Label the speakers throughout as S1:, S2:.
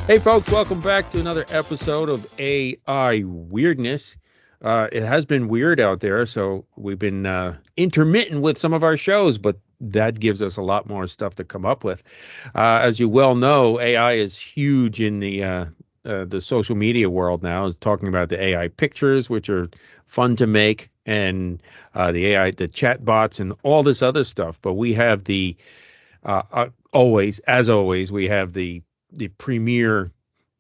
S1: Hey, folks, welcome back to another episode of AI Weirdness. It has been weird out there, so we've been intermittent with some of our shows, but that gives us a lot more stuff to come up with. As you well know, AI is huge in the social media world now. Is talking about the AI pictures, which are fun to make, and the AI, the chat bots, and all this other stuff. But we have as always, we have the premier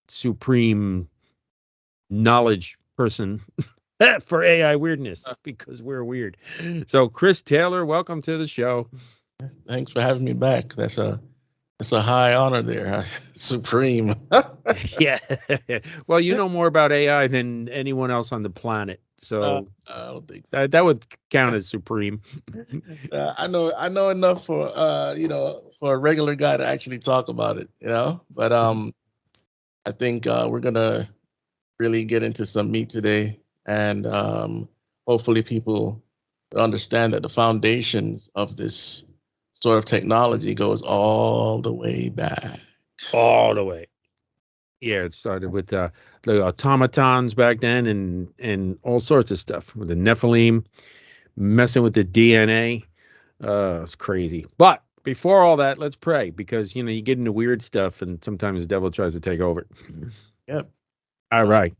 S1: supreme knowledge person for AI weirdness because we're weird. So, Chris Taylor, welcome to the show.
S2: Thanks for having me back. That's a high honor there. Supreme.
S1: Yeah. Well, you know more about AI than anyone else on the planet. So
S2: I don't think so.
S1: that would count as supreme.
S2: I know enough for for a regular guy to actually talk about it, But I think we're gonna really get into some meat today, and hopefully people understand that the foundations of this sort of technology goes all the way back.
S1: All the way. Yeah, it started with the automatons back then and all sorts of stuff with the Nephilim messing with the DNA. It's crazy. But before all that, let's pray because you get into weird stuff and sometimes the devil tries to take over.
S2: Yep.
S1: All right.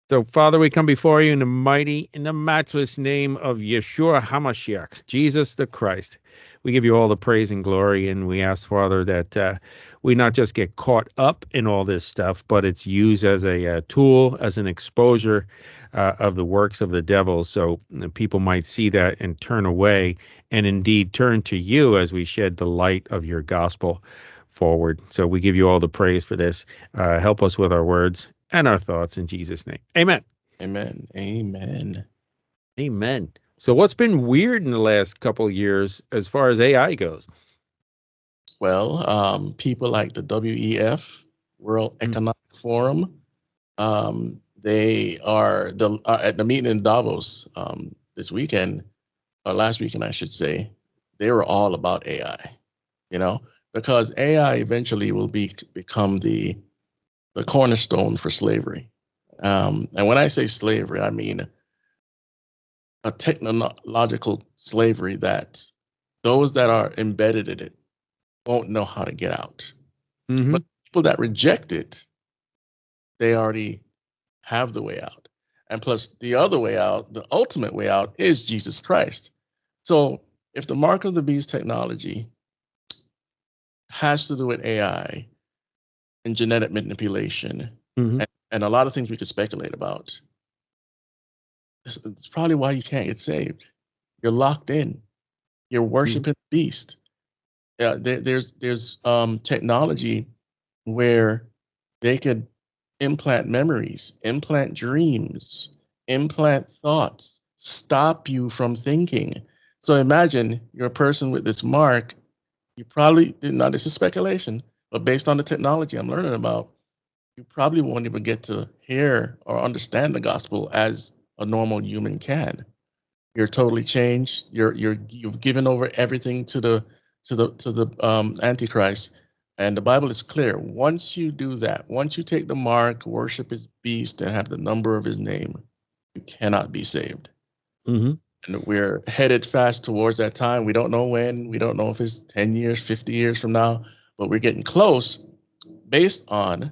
S1: So, Father, we come before you in the mighty, in the matchless name of Yeshua HaMashiach, Jesus the Christ. We give you all the praise and glory, and we ask, Father, that we not just get caught up in all this stuff, but it's used as a tool, as an exposure of the works of the devil, so people might see that and turn away, and indeed turn to you as we shed the light of your gospel forward. So we give you all the praise for this. Help us with our words and our thoughts in Jesus' name. Amen.
S2: Amen. Amen.
S1: Amen. So what's been weird in the last couple of years as far as AI goes?
S2: Well, people like the WEF, World
S1: Mm.
S2: Economic Forum, they are at the meeting in Davos this weekend, or last weekend, I should say. They were all about AI, you know, because AI eventually will become the cornerstone for slavery. And when I say slavery, I mean a technological slavery that those that are embedded in it won't know how to get out.
S1: Hmm.
S2: But people that reject it, they already have the way out. And plus, the other way out, the ultimate way out, is Jesus Christ. So if the mark of the beast technology has to do with AI and genetic manipulation
S1: Hmm.
S2: and a lot of things we could speculate about, it's probably why you can't get saved. You're locked in. You're
S1: Hmm.
S2: worshiping the beast. Yeah, there's technology where they could implant memories, implant dreams, implant thoughts, stop you from thinking. So imagine you're a person with this mark. You probably, now this is speculation, but based on the technology I'm learning about, you probably won't even get to hear or understand the gospel as a normal human can. You're totally changed. You've given over everything to the Antichrist, and the Bible is clear. Once you do that, once you take the mark, worship his beast, and have the number of his name, you cannot be saved.
S1: Hmm.
S2: And we're headed fast towards that time. We don't know when. We don't know if it's 10 years, 50 years from now, but we're getting close based on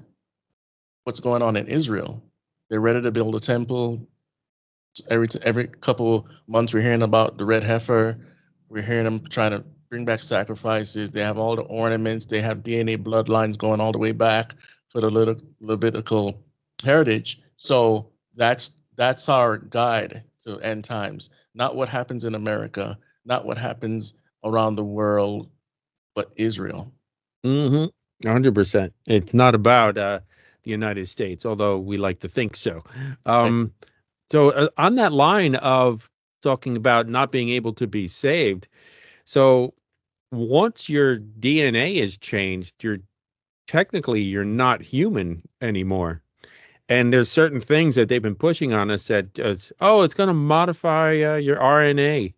S2: what's going on in Israel. They're ready to build a temple. Every couple months we're hearing about the red heifer. We're hearing them trying to bring back sacrifices. They have all the ornaments. They have DNA bloodlines going all the way back for the Levitical heritage. So that's our guide to end times. Not what happens in America, not what happens around the world, but Israel.
S1: Hmm. 100%. It's not about the United States, although we like to think so.
S2: Right.
S1: Um, so on that line of talking about not being able to be saved, so once your DNA is changed, you're not human anymore. And there's certain things that they've been pushing on us that it's going to modify your RNA.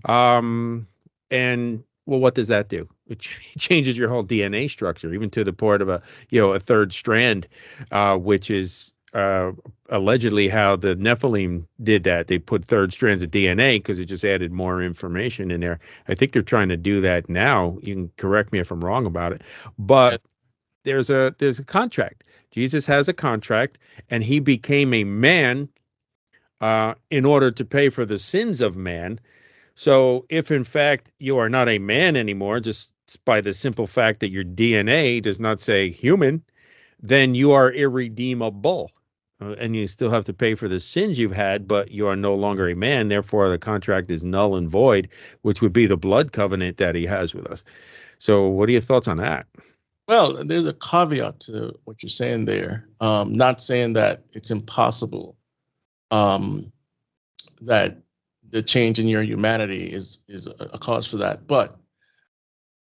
S1: Um, and well, what does that do? It changes your whole DNA structure, even to the point of a third strand, which is allegedly how the Nephilim did that. They put third strands of DNA because it just added more information in there. I think they're trying to do that now. You can correct me if I'm wrong about it, but there's a contract. Jesus has a contract, and he became a man in order to pay for the sins of man. So if in fact you are not a man anymore, just by the simple fact that your DNA does not say human, then you are irredeemable. And you still have to pay for the sins you've had, but you are no longer a man. Therefore, the contract is null and void, which would be the blood covenant that he has with us. So what are your thoughts on that?
S2: Well, there's a caveat to what you're saying there. Not saying that it's impossible, that the change in your humanity is a cause for that. But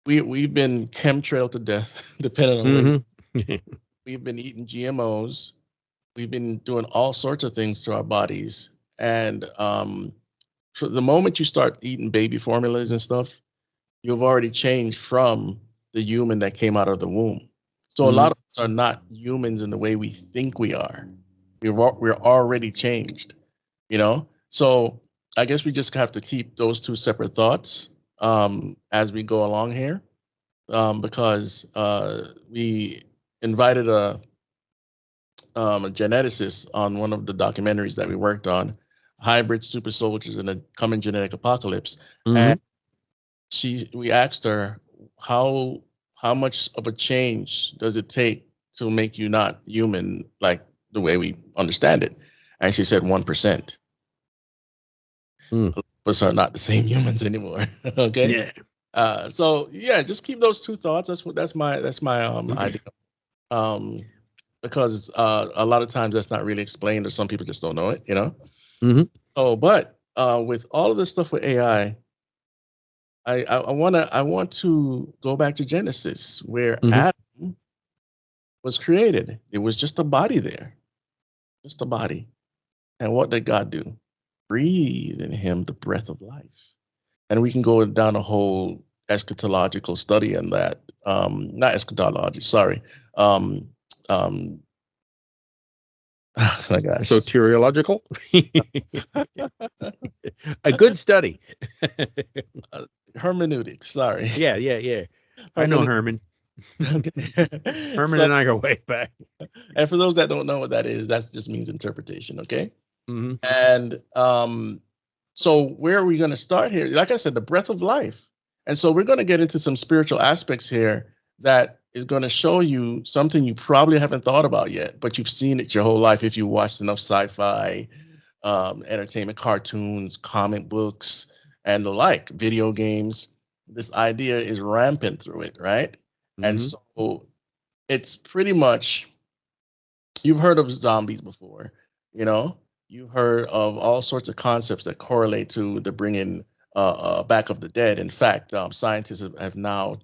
S2: we've been chemtrailed to death, depending on where we've been eating GMOs. We've been doing all sorts of things to our bodies. And so the moment you start eating baby formulas and stuff, you've already changed from the human that came out of the womb. So a lot of us are not humans in the way we think we are. We're already changed, you know? So I guess we just have to keep those two separate thoughts as we go along here, because we invited a geneticist on one of the documentaries that we worked on, Hybrid Super Soldiers in a Coming Genetic Apocalypse. And we asked her, how much of a change does it take to make you not human like the way we understand it? And she said 1%. Of us are not the same humans anymore. Okay.
S1: Yeah.
S2: So yeah, just keep those two thoughts. That's my idea. Because a lot of times that's not really explained, or some people just don't know it, you know. Oh, but with all of this stuff with AI, I want to go back to Genesis, where Adam was created. It was just a body there, just a body. And what did God do? Breathe in him the breath of life. And we can go down a whole eschatological study on that. Not eschatology, sorry. Oh my gosh.
S1: Soteriological? A good study.
S2: Hermeneutics, sorry.
S1: Yeah. I know Herman. Herman
S2: So,
S1: and I go way back.
S2: and for those that don't know what that is, that just means interpretation, okay? And so where are we going to start here? Like I said, the breath of life. And so we're going to get into some spiritual aspects here that is going to show you something you probably haven't thought about yet, but you've seen it your whole life if you watched enough sci-fi, entertainment, cartoons, comic books, and the like, video games. This idea is rampant through it, right? And so it's pretty much, you've heard of zombies before, you know? You've heard of all sorts of concepts that correlate to the bringing back of the dead. In fact, scientists have now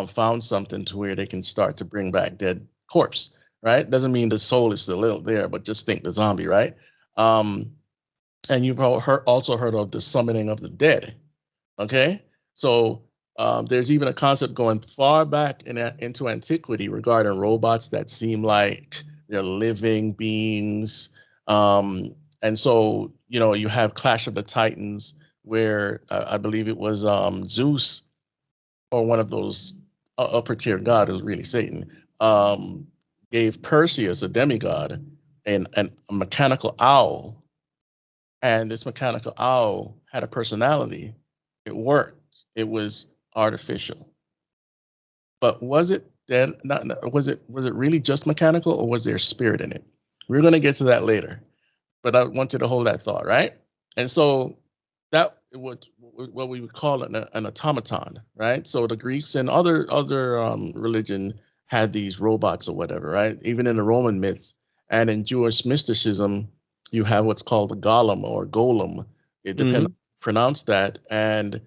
S2: found something to where they can start to bring back dead corpse, right? Doesn't mean the soul is still there, but just think the zombie, right? And you've also heard of the summoning of the dead, okay? So there's even a concept going far back into antiquity regarding robots that seem like they're living beings. And so, you know, you have Clash of the Titans, where I believe it was Zeus, or one of those upper tier god, it was really Satan, gave Perseus, a demigod, a mechanical owl. And this mechanical owl had a personality. It worked. It was artificial. But was it dead? Was it really just mechanical, or was there spirit in it? We're going to get to that later, but I wanted to hold that thought, right? And so that what we would call an automaton, right? So the Greeks and other religion had these robots or whatever, right? Even in the Roman myths and in Jewish mysticism, you have what's called a golem or golem. It depends on how you pronounce that. And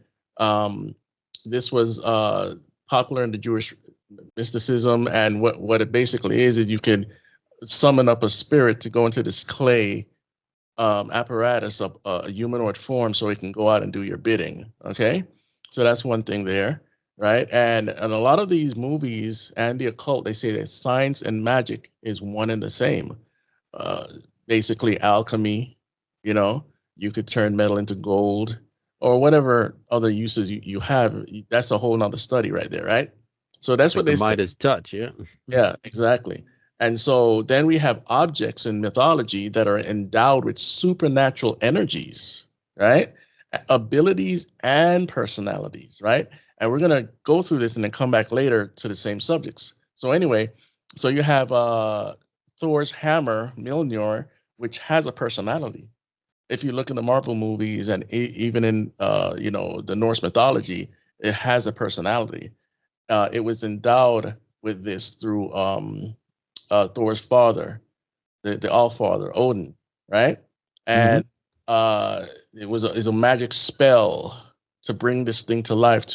S2: this was popular in the Jewish mysticism. And what it basically is you can summon up a spirit to go into this clay apparatus of a humanoid form so it can go out and do your bidding. Okay, so that's one thing there. right? And a lot of these movies and the occult, they say that science and magic is one and the same. Uh, Basically, alchemy, you know, you could turn metal into gold or whatever other uses you have. That's a whole nother study right there, right? So that's
S1: Like
S2: what
S1: the
S2: they say.
S1: Midas touch, yeah.
S2: Yeah, exactly. And so then we have objects in mythology that are endowed with supernatural energies, right? Abilities and personalities, right? And we're going to go through this and then come back later to the same subjects. So anyway, so you have Thor's hammer, Mjolnir, which has a personality. If you look in the Marvel movies and even in the Norse mythology, it has a personality. It was endowed with this through Thor's father, the All Father, Odin, right?
S1: Hmm.
S2: And it was is a magic spell to bring this thing to life.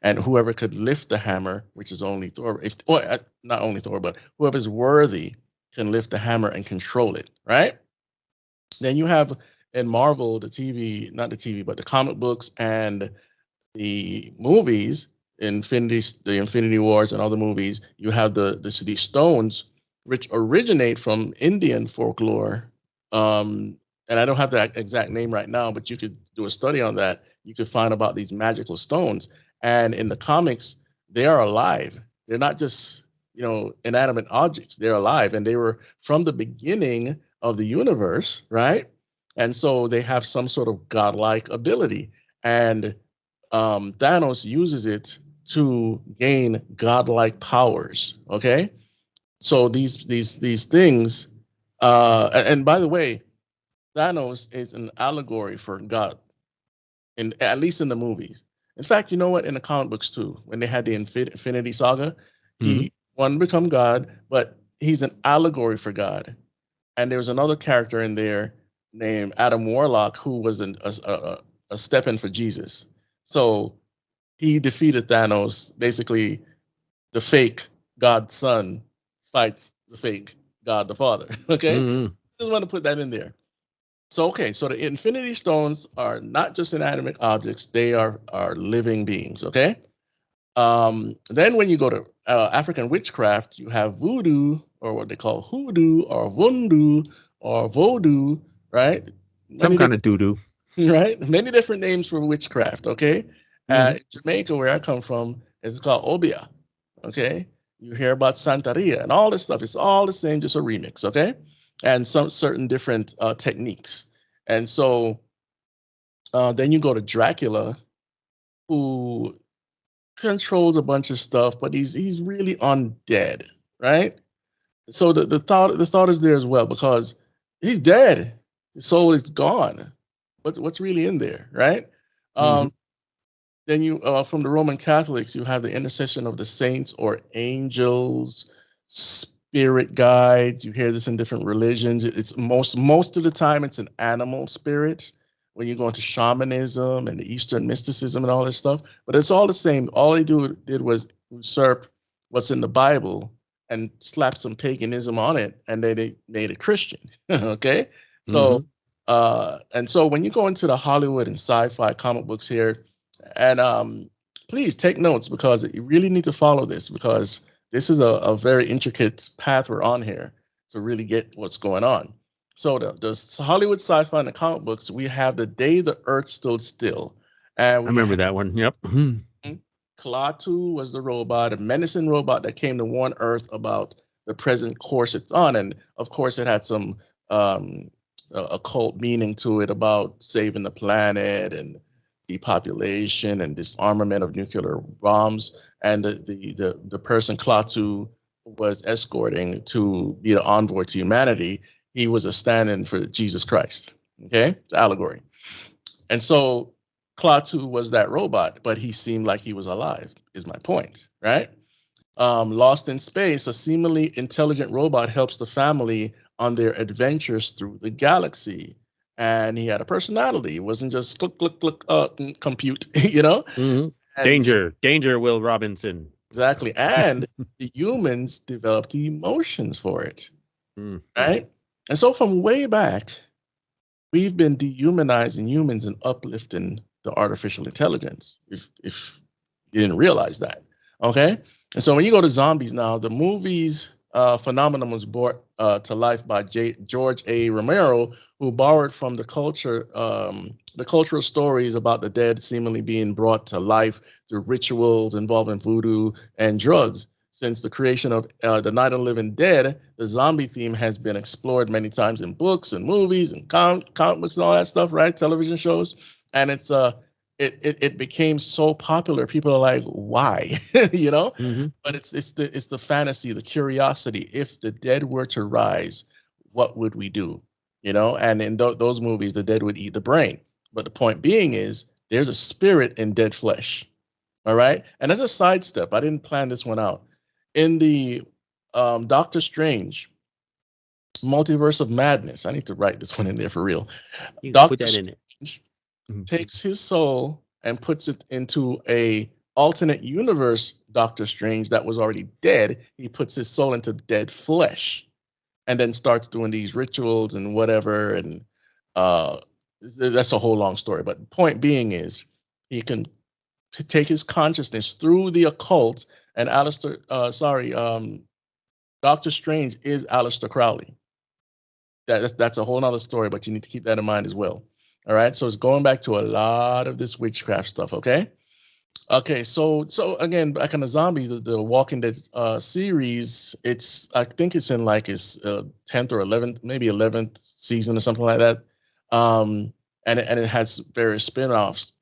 S2: And whoever could lift the hammer, which is only Thor, if or not only Thor, but whoever's worthy can lift the hammer and control it, right? Then you have in Marvel the TV, not the TV, but the comic books and the movies, the Infinity Wars and other movies, you have these stones which originate from Indian folklore. Um, and I don't have the exact name right now, but you could do a study on that. You could find about these magical stones. And in the comics, they are alive. They're not just, inanimate objects. They're alive. And they were from the beginning of the universe, right? And so they have some sort of godlike ability. And Thanos uses it to gain godlike powers. Okay, so these things, and by the way, Thanos is an allegory for God, in at least in the movies. In fact, you know what? In the comic books too, when they had the Infinity Saga,
S1: Hmm.
S2: he wanted to become God, but he's an allegory for God. And there was another character in there named Adam Warlock who was a step in for Jesus. So he defeated Thanos. Basically, the fake God Son fights the fake God the Father. Okay,
S1: Hmm.
S2: just want to put that in there. So okay, so the Infinity Stones are not just inanimate objects; they are living beings. Okay. Then when you go to African witchcraft, you have voodoo or what they call hoodoo or vundu or vodou, right?
S1: Some
S2: Many
S1: kind of doo doo.
S2: right? Many different names for witchcraft, okay?
S1: Hmm.
S2: In Jamaica, where I come from, it's called Obia, okay? You hear about Santeria and all this stuff. It's all the same, just a remix, okay? And some certain different techniques. And so then you go to Dracula, who controls a bunch of stuff, but he's really undead, right? So the thought is there as well because he's dead. His soul is gone. What's really in there, right?
S1: Hmm.
S2: Um, Then you, from the Roman Catholics, you have the intercession of the saints or angels, spirit guides. You hear this in different religions. It's most of the time it's an animal spirit. When you go into shamanism and the Eastern mysticism and all this stuff, but it's all the same. All they did was usurp what's in the Bible and slap some paganism on it, and they made it Christian. Okay, so
S1: Hmm.
S2: and so when you go into the Hollywood and sci-fi comic books here, and please take notes because you really need to follow this because this is a very intricate path we're on here to really get what's going on. So the Hollywood sci-fi and the comic books, we have the day the Earth stood still, and
S1: I
S2: we
S1: remember
S2: have
S1: that one. Yep. Mhm.
S2: Klaatu was the robot, a menacing robot that came to warn Earth about the present course it's on, and of course it had some um, occult meaning to it about saving the planet and depopulation and disarmament of nuclear bombs. And the person Klaatu was escorting to be the envoy to humanity, he was a stand-in for Jesus Christ. Okay, it's allegory. And so Klaatu was that robot, but he seemed like he was alive, is my point, right? Lost in Space, a seemingly intelligent robot helps the family on their adventures through the galaxy. And he had a personality. It wasn't just click, click, click, compute,
S1: Hmm.
S2: And
S1: Danger, danger, Will Robinson.
S2: exactly. And the humans developed emotions for it,
S1: Hmm.
S2: right? And so from way back, we've been dehumanizing humans and uplifting the artificial intelligence. If You didn't realize that. Okay. And so when you go to zombies now, the movies phenomenon was brought to life by George A. Romero, who borrowed from the cultural stories about the dead seemingly being brought to life through rituals involving voodoo and drugs. Since the creation of the Night of the Living Dead, the zombie theme has been explored many times in books and movies and comic books and all that stuff, right? Television shows, and it became so popular. People are like, why? You know?
S1: Mm-hmm.
S2: But it's the fantasy, the curiosity. If the dead were to rise, what would we do? You know? And in those movies, the dead would eat the brain. But the point being is, there's a spirit in dead flesh. All right. And as a sidestep, I didn't plan this one out. In the Doctor Strange Multiverse of Madness, I need to write this one in there for real.
S1: You can put
S2: Doctor
S1: that in it.
S2: Strange
S1: Mm-hmm.
S2: takes his soul and puts it into a alternate universe Doctor Strange that was already dead. He puts his soul into dead flesh and then starts doing these rituals and whatever. And uh, that's a whole long story. But the point being is, he can take his consciousness through the occult. And Doctor Strange is Aleister Crowley. That's a whole nother story, but you need to keep that in mind as well. All right, so it's going back to a lot of this witchcraft stuff. Okay. Okay, so again, back on the zombies, the Walking Dead series, I think it's in like its 10th or 11th, maybe 11th season or something like that. And it has various spin-offs.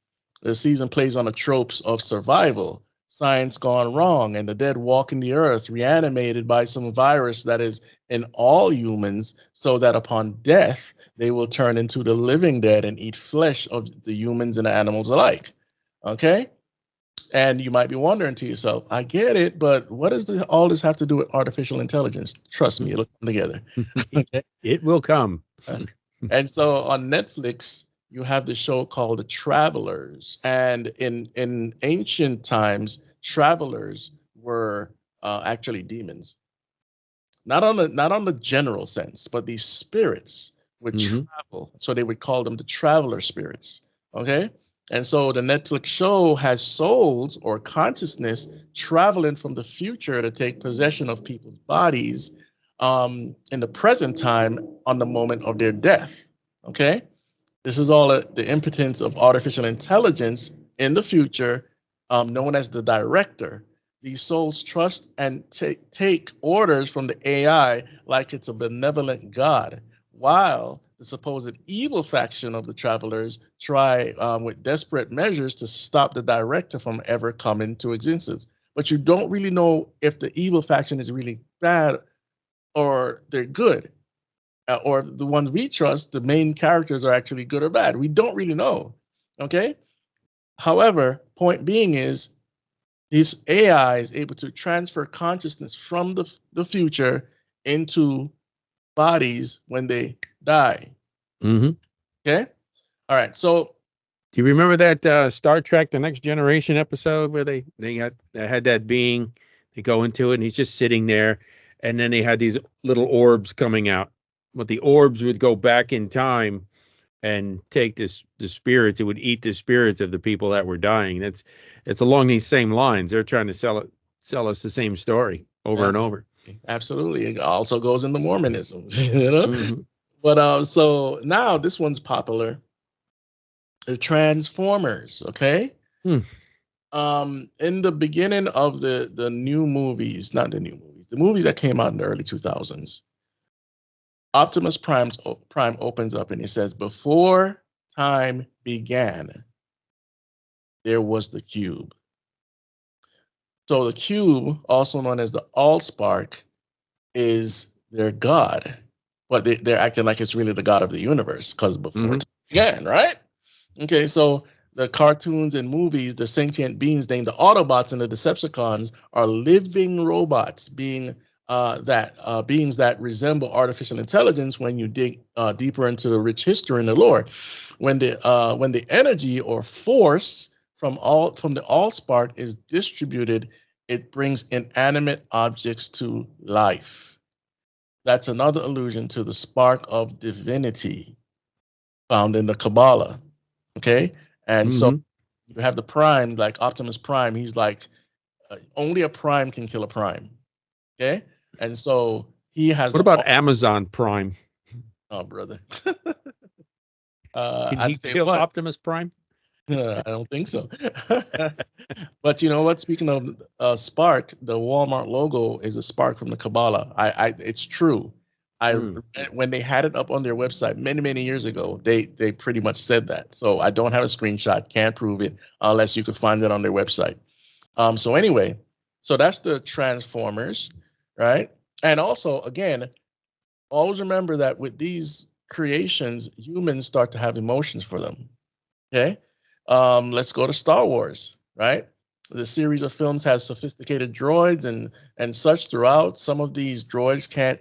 S2: The season plays on the tropes of survival, science gone wrong, and the dead walking the earth, reanimated by some virus that is in all humans, so that upon death they will turn into the living dead and eat flesh of the humans and the animals alike. Okay? And you might be wondering to yourself, I get it, but what does all this have to do with artificial intelligence? Trust me, it'll come together. Okay.
S1: It will come.
S2: And so on Netflix, you have the show called The Travelers. And in ancient times, travelers were actually demons. Not on the general sense, but these spirits would travel. So they would call them the traveler spirits. Okay. And so the Netflix show has souls or consciousness traveling from the future to take possession of people's bodies in the present time on the moment of their death. Okay. This is all the impotence of artificial intelligence in the future, known as the director. These souls trust and take orders from the AI like it's a benevolent god, while the supposed evil faction of the travelers try with desperate measures to stop the director from ever coming to existence. But you don't really know if the evil faction is really bad or they're good. Or the ones we trust, the main characters are actually good or bad. We don't really know. Okay. However, point being is, this AI is able to transfer consciousness from the future into bodies when they die.
S1: Mm-hmm.
S2: Okay. All right. So
S1: do you remember that Star Trek: The Next Generation episode where they had that being? They go into it and he's just sitting there, and then they had these little orbs coming out. But the orbs would go back in time and take the spirits. It would eat the spirits of the people that were dying. It's along these same lines. They're trying to sell us the same story over and over.
S2: Absolutely. It also goes into Mormonism, you know. Mm-hmm. But so now this one's popular. The Transformers. Okay. In the beginning of the new movies, not the new movies, the movies that came out in the early 2000s, Optimus Prime opens up and he says, "Before time began, there was the cube." So the cube, also known as the Allspark, is their god, but they're acting like it's really the god of the universe because before time began, right? Okay, so the cartoons and movies, the sentient beings named the Autobots and the Decepticons are living robots, beings that resemble artificial intelligence when you dig deeper into the rich history and the lore. When the energy or force from the Allspark is distributed, it brings inanimate objects to life. That's another allusion to the spark of divinity found in the Kabbalah. Okay. And so You have the Prime, like Optimus Prime. He's like, only a Prime can kill a Prime. Okay, and so he has
S1: What about Amazon Prime?
S2: Oh, brother.
S1: Can he
S2: I'd say
S1: kill
S2: what?
S1: Optimus Prime?
S2: I don't think so. But you know what? Speaking of Spark, the Walmart logo is a spark from the Kabbalah. It's true.
S1: Mm.
S2: When they had it up on their website many years ago, they pretty much said that. So I don't have a screenshot, can't prove it unless you could find it on their website. So anyway, so that's the Transformers, right? And also, again, always remember that with these creations, humans start to have emotions for them. Okay. Let's go to Star Wars, right? The series of films has sophisticated droids and such throughout. Some of these droids can't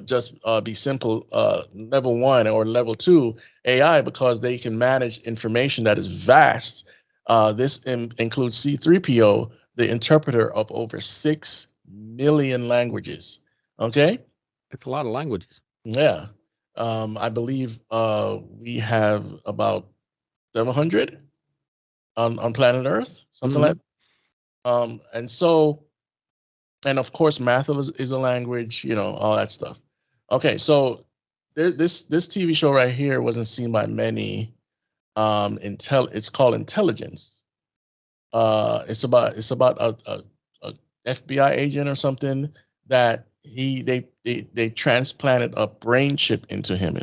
S2: just be simple level 1 or level 2 AI because they can manage information that is vast. This includes C3PO, the interpreter of over 6 million languages. Okay.
S1: It's a lot of languages.
S2: Yeah. I believe we have about 700 on planet Earth, something like that. And so, and of course, math is a language, you know, all that stuff. Okay, so this TV show right here wasn't seen by many. It's called Intelligence. It's about a FBI agent or something that they transplanted a brain chip into him.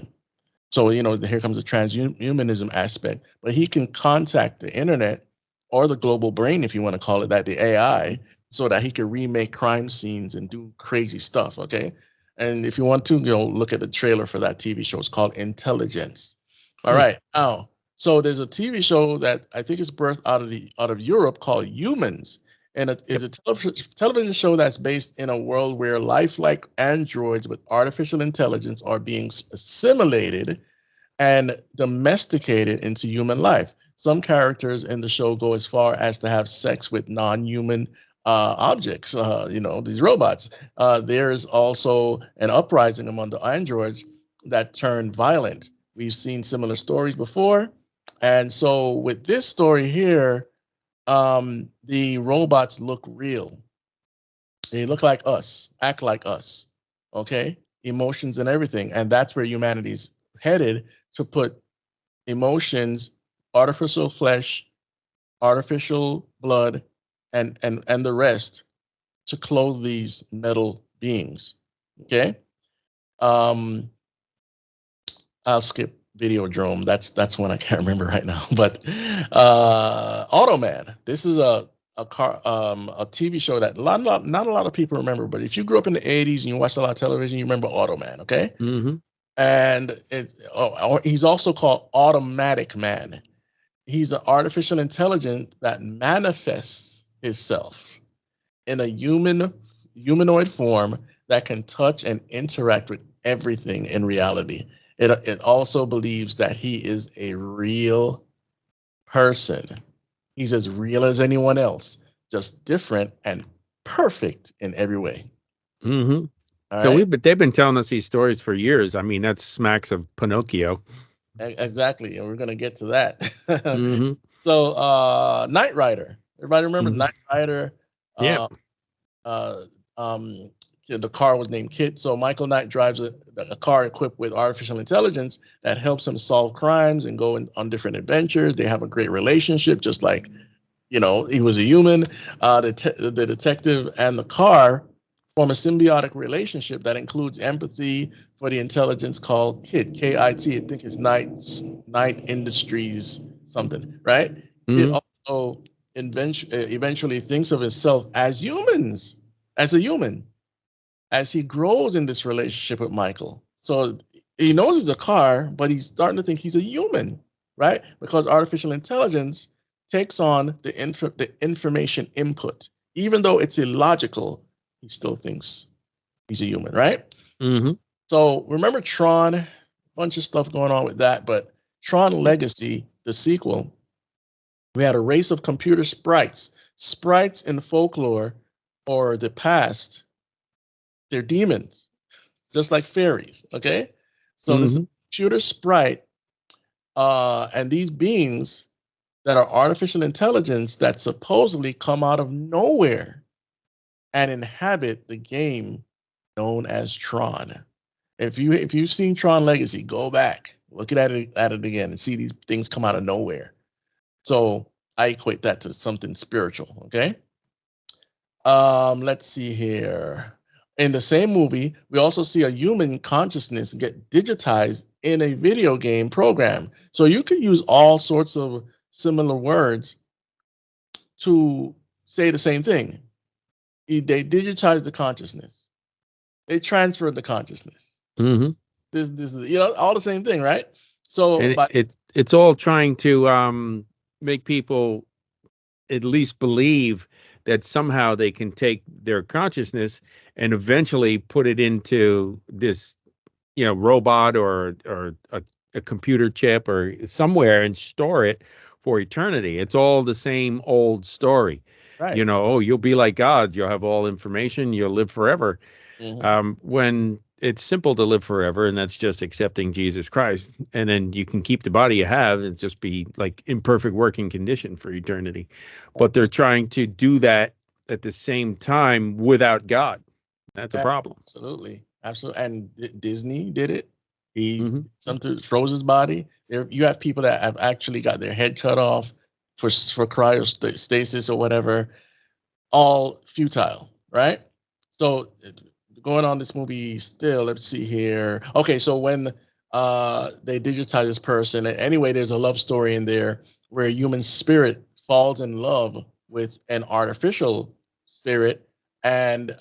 S2: So, you know, here comes the transhumanism aspect, but he can contact the internet or the global brain, if you want to call it that, the AI, so that he can remake crime scenes and do crazy stuff. Okay. And if you want to, you know, look at the trailer for that TV show. It's called Intelligence. All right. Now, so there's a TV show that I think is birthed out of Europe called Humans. And it is a television show that's based in a world where lifelike androids with artificial intelligence are being assimilated and domesticated into human life. Some characters in the show go as far as to have sex with non-human objects, you know, these robots. There is also an uprising among the androids that turn violent. We've seen similar stories before. And so with this story here, the robots look real. They look like us, act like us, okay? Emotions and everything. And that's where humanity's headed, to put emotions, artificial flesh, artificial blood, and the rest to clothe these metal beings. Okay. Um, I'll skip Videodrome. That's one I can't remember right now. But Automan. This is a TV show that not a lot of people remember. But if you grew up in the '80s and you watched a lot of television, you remember Automan. Okay.
S1: Mm-hmm.
S2: And he's also called Automatic Man. He's an artificial intelligence that manifests itself in a humanoid form that can touch and interact with everything in reality. It also believes that he is a real person. He's as real as anyone else, just different and perfect in every way.
S1: Mm-hmm.
S2: All
S1: So
S2: right.
S1: they've been telling us these stories for years. I mean, that smacks of Pinocchio.
S2: Exactly, and we're gonna get to that.
S1: Mm-hmm.
S2: So, Knight Rider. Everybody remember
S1: Mm-hmm.
S2: Knight Rider?
S1: Yeah.
S2: Uh, uh, the car was named Kit. So Michael Knight drives a car equipped with artificial intelligence that helps him solve crimes and go on different adventures. They have a great relationship, just like, you know, he was a human. The detective and the car form a symbiotic relationship that includes empathy for the intelligence called KIT, K-I-T. I think it's Knight Industries something, right? It
S1: Mm-hmm.
S2: also eventually thinks of itself as humans, as a human, as he grows in this relationship with Michael. So he knows it's a car, but he's starting to think he's a human, right? Because artificial intelligence takes on the information input. Even though it's illogical, he still thinks he's a human, right?
S1: Mm-hmm.
S2: So remember Tron, a bunch of stuff going on with that, but Tron Legacy, the sequel, we had a race of computer sprites. Sprites in folklore or the past, they're demons, just like fairies. Okay, so this is
S1: Mm-hmm.
S2: computer sprite, and these beings that are artificial intelligence that supposedly come out of nowhere and inhabit the game known as Tron. If you've seen Tron Legacy, go back, look at it again, and see these things come out of nowhere. So I equate that to something spiritual. Okay. Let's see here. In the same movie, we also see a human consciousness get digitized in a video game program. So you can use all sorts of similar words to say the same thing. They digitize the consciousness. They transferred the consciousness.
S1: Mm-hmm.
S2: This is all the same thing, right? So,
S1: And
S2: but
S1: it's all trying to make people at least believe that somehow they can take their consciousness and eventually put it into this, robot or a computer chip or somewhere and store it for eternity. It's all the same old story.
S2: right.
S1: Oh, you'll be like God. You'll have all information. You'll live forever.
S2: Mhm.
S1: When it's simple to live forever, and that's just accepting Jesus Christ, and then you can keep the body you have and just be like in perfect working condition for eternity. But they're trying to do that at the same time without God. That's a problem.
S2: Absolutely, absolutely. And Disney did it. He
S1: Hmm.
S2: something froze his body. There, you have people that have actually got their head cut off for cryostasis or whatever. All futile, right? So going on this movie still, let's see here. Okay, so when they digitize this person, anyway, there's a love story in there where a human spirit falls in love with an artificial spirit, and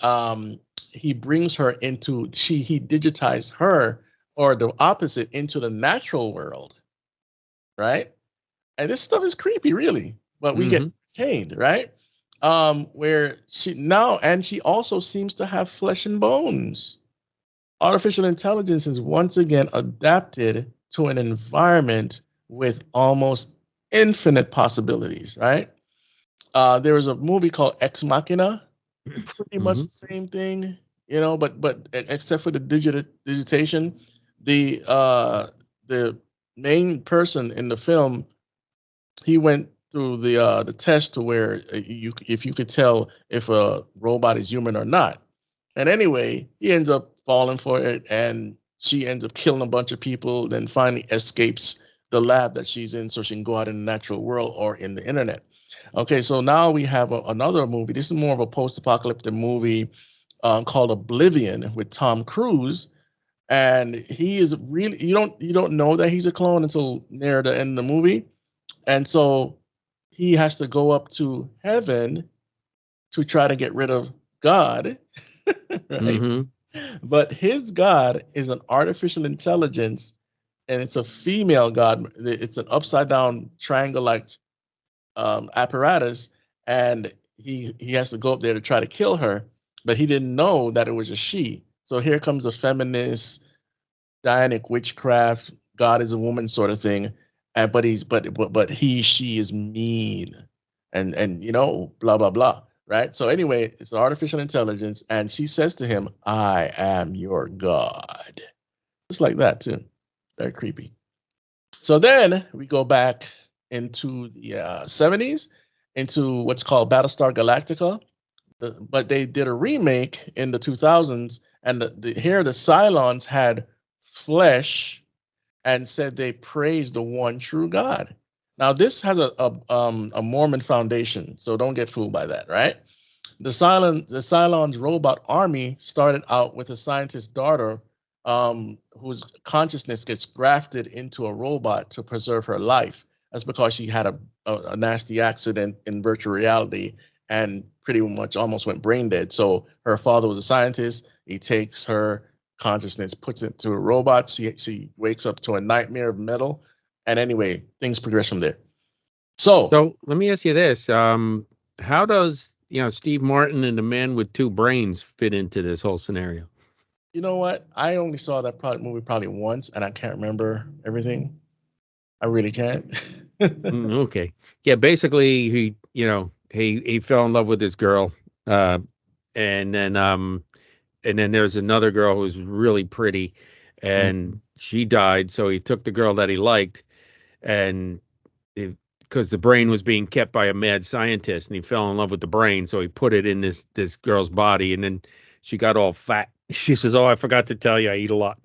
S2: he brings her into he digitized her, or the opposite, into the natural world, right? And this stuff is creepy, really, but we get
S1: Hmm.
S2: entertained, right? Where she also seems to have flesh and bones. Artificial intelligence is once again adapted to an environment with almost infinite possibilities, right? There was a movie called Ex Machina, pretty much
S1: Hmm.
S2: the same thing, but except for the digitation, the main person in the film, he went through the test to where if you could tell if a robot is human or not. And anyway, he ends up falling for it, and she ends up killing a bunch of people, then finally escapes the lab that she's in so she can go out in the natural world or in the internet. Okay, so now we have another movie. This is more of a post-apocalyptic movie called Oblivion with Tom Cruise, and he is really you don't know that he's a clone until near the end of the movie, and so he has to go up to heaven to try to get rid of God, right?
S1: Hmm.
S2: But his God is an artificial intelligence, and it's a female God. It's an upside down triangle like apparatus, and he has to go up there to try to kill her, but he didn't know that it was a she. So here comes a feminist Dianic witchcraft, God is a woman sort of thing, and but she is mean, and blah blah blah, right? So anyway, it's an artificial intelligence, and she says to him, "I am your God," just like that too. Very creepy. So then we go back into the 70s, into what's called Battlestar Galactica, but they did a remake in the 2000s, and here the Cylons had flesh and said they praised the one true God. Now this has a Mormon foundation, so don't get fooled by that, right? The Cylons robot army started out with a scientist's daughter, whose consciousness gets grafted into a robot to preserve her life. That's because she had a nasty accident in virtual reality and pretty much almost went brain dead. So her father was a scientist. He takes her consciousness, puts it to a robot. She wakes up to a nightmare of metal. And anyway, things progress from there. So,
S1: So let me ask you this: how does Steve Martin and the Man with Two Brains fit into this whole scenario?
S2: you know what? I only saw that movie probably once, and I can't remember everything. I really can't.
S1: Okay, yeah. Basically, he fell in love with this girl, uh, and then there's another girl who was really pretty, and
S2: Mhm.
S1: she died. So he took the girl that he liked, and because the brain was being kept by a mad scientist, and he fell in love with the brain, so he put it in this girl's body, and then she got all fat. She says, "Oh, I forgot to tell you, I eat a lot."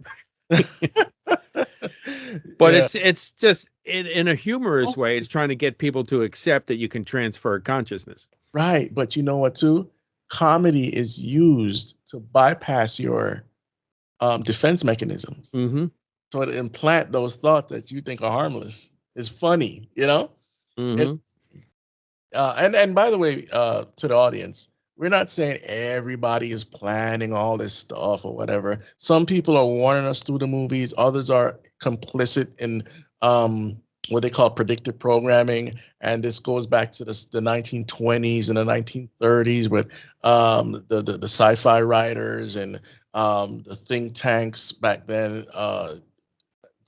S1: But
S2: Yeah.
S1: it's just in a humorous way.
S2: Oh,
S1: It's trying to get people to accept that you can transfer consciousness.
S2: right. But you know what, too? Comedy is used to bypass your defense mechanisms.
S1: Mm-hmm.
S2: So it implant those thoughts that you think are harmless. It's funny, you know? It,
S1: Mm-hmm.
S2: and by the way, to the audience, we're not saying everybody is planning all this stuff or whatever. Some people are warning us through the movies. Others are complicit in what they call predictive programming, and this goes back to the 1920s and the 1930s with the sci-fi writers and the think tanks back then.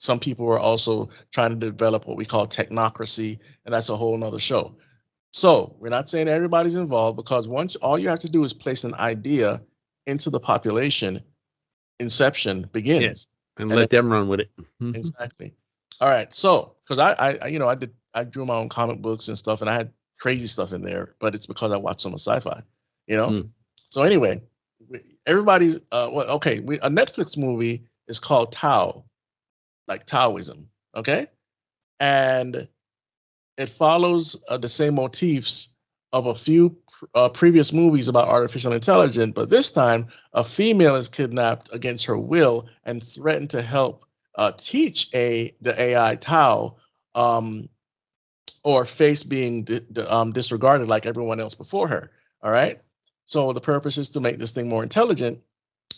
S2: Some people were also trying to develop what we call technocracy, and that's a whole nother show. So we're not saying everybody's involved, because once all you have to do is place an idea into the population, inception
S1: Yeah,
S2: begins.
S1: and
S2: And then
S1: let them run with it. Mm-hmm.
S2: exactly. All right. So because I drew my own comic books and stuff, and I had crazy stuff in there, but it's because I watched some sci-fi, you know.
S1: Mm.
S2: So anyway, everybody's well, okay. A Netflix movie is called Tao, like Taoism. Okay, and it follows the same motifs of a few previous movies about artificial intelligence, but this time a female is kidnapped against her will and threatened to help teach the AI Tao, um, or face being disregarded like everyone else before her. All right. So the purpose is to make this thing more intelligent,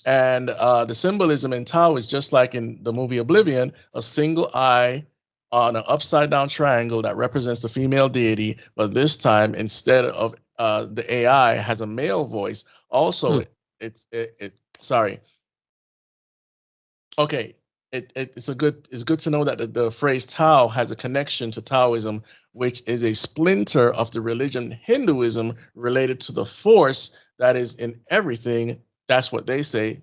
S2: and the symbolism in Tao is just like in the movie Oblivion, a single eye on an upside down triangle that represents the female deity. But this time, instead of the AI has a male voice. Also,
S1: Mm.
S2: sorry. Okay. It's good to know that the phrase Tao has a connection to Taoism, which is a splinter of the religion Hinduism related to the force that is in everything. That's what they say.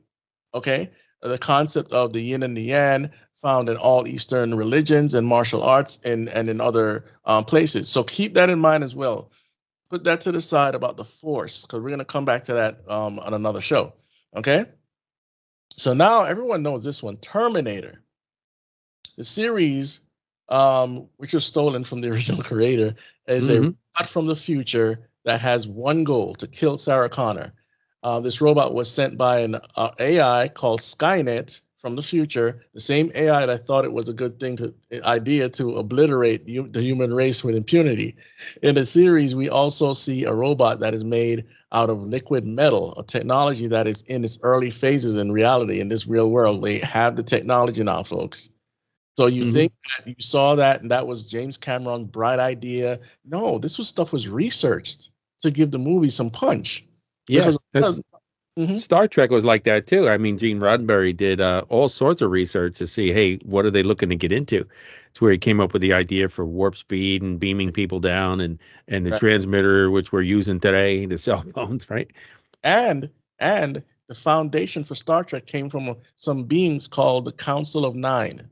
S2: Okay, the concept of the yin and the yang found in all Eastern religions and martial arts and in other places. So keep that in mind as well. Put that to the side about the force, because we're going to come back to that on another show. Okay, so now everyone knows this one, Terminator. The series, which was stolen from the original creator, is a
S1: Mm-hmm.
S2: robot from the future that has one goal: to kill Sarah Connor. This robot was sent by an AI called Skynet from the future, the same AI that thought it was a good idea to obliterate the human race with impunity. In the series, we also see a robot that is made out of liquid metal, a technology that is in its early phases in reality in this real world. They have the technology now, folks. So you
S1: Mm-hmm.
S2: think that you saw that and that was James Cameron's bright idea? No, stuff was researched to give the movie some punch.
S1: Yeah,
S2: Because
S1: that's
S2: Mhm.
S1: Star Trek was like that too. I mean, Gene Roddenberry did all sorts of research to see, hey, what are they looking to get into? It's where he came up with the idea for warp speed and beaming people down, and the
S2: Right.
S1: transmitter which we're using today, the cell phones, right?
S2: and and the foundation for Star Trek came from some beings called the Council of Nine.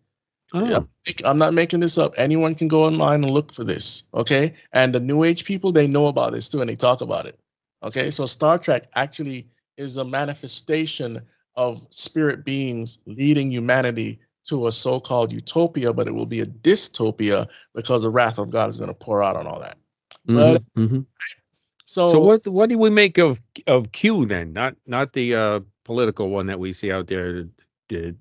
S2: Yeah,
S1: Oh,
S2: I'm not making this up. Anyone can go online and look for this. Okay, and the New Age people, they know about this too, and they talk about it. Okay, so Star Trek actually is a manifestation of spirit beings leading humanity to a so-called utopia, but it will be a dystopia because the wrath of God is going to pour out on all that. But
S1: mm-hmm, mm-hmm. So
S2: so
S1: what do we make of Q then? Not the political one that we see out there, the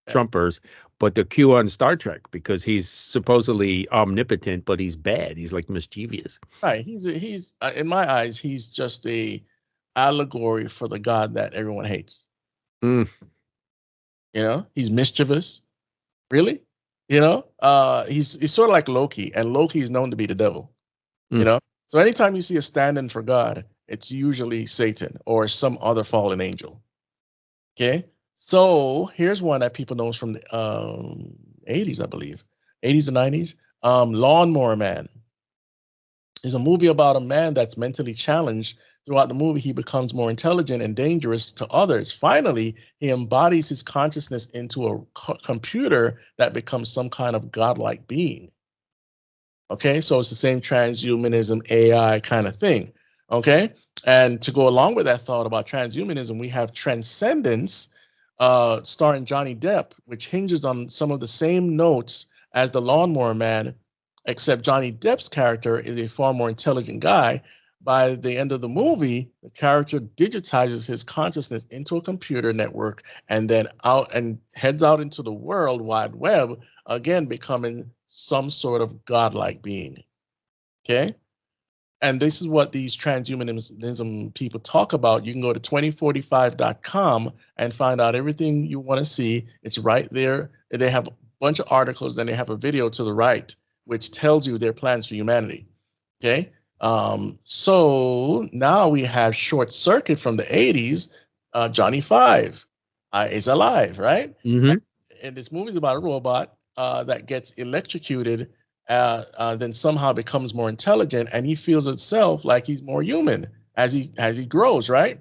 S1: Trumpers, but the Q on Star Trek, because he's supposedly omnipotent, but he's bad. He's like mischievous.
S2: right, he's in my eyes, he's just a allegory for the God that everyone hates.
S1: Mm,
S2: You know, he's mischievous. Really? You know, he's sort of like Loki, and Loki is known to be the devil. You
S1: mm.
S2: know, so anytime you see a stand-in for God, it's usually Satan or some other fallen angel. Okay, so here's one that people knows from the 80s, I believe, 80s and 90s. Lawnmower Man is a movie about a man that's mentally challenged. Throughout the movie, he becomes more intelligent and dangerous to others. Finally, he embodies his consciousness into a computer that becomes some kind of godlike being. Okay, so it's the same transhumanism AI kind of thing. Okay, and to go along with that thought about transhumanism, we have Transcendence, starring Johnny Depp, which hinges on some of the same notes as the Lawnmower Man, except Johnny Depp's character is a far more intelligent guy. By the end of the movie, the character digitizes his consciousness into a computer network and then out and heads out into the world wide web, again becoming some sort of godlike being. Okay. And this is what these transhumanism people talk about. You can go to 2045.com and find out everything you want to see. It's right there. They have a bunch of articles, then they have a video to the right, which tells you their plans for humanity. Okay. So now we have Short Circuit from the 80s. Johnny Five is alive, right?
S1: Mm-hmm.
S2: And this movie is about a robot that gets electrocuted, then somehow becomes more intelligent, and he feels itself like he's more human as he grows, right?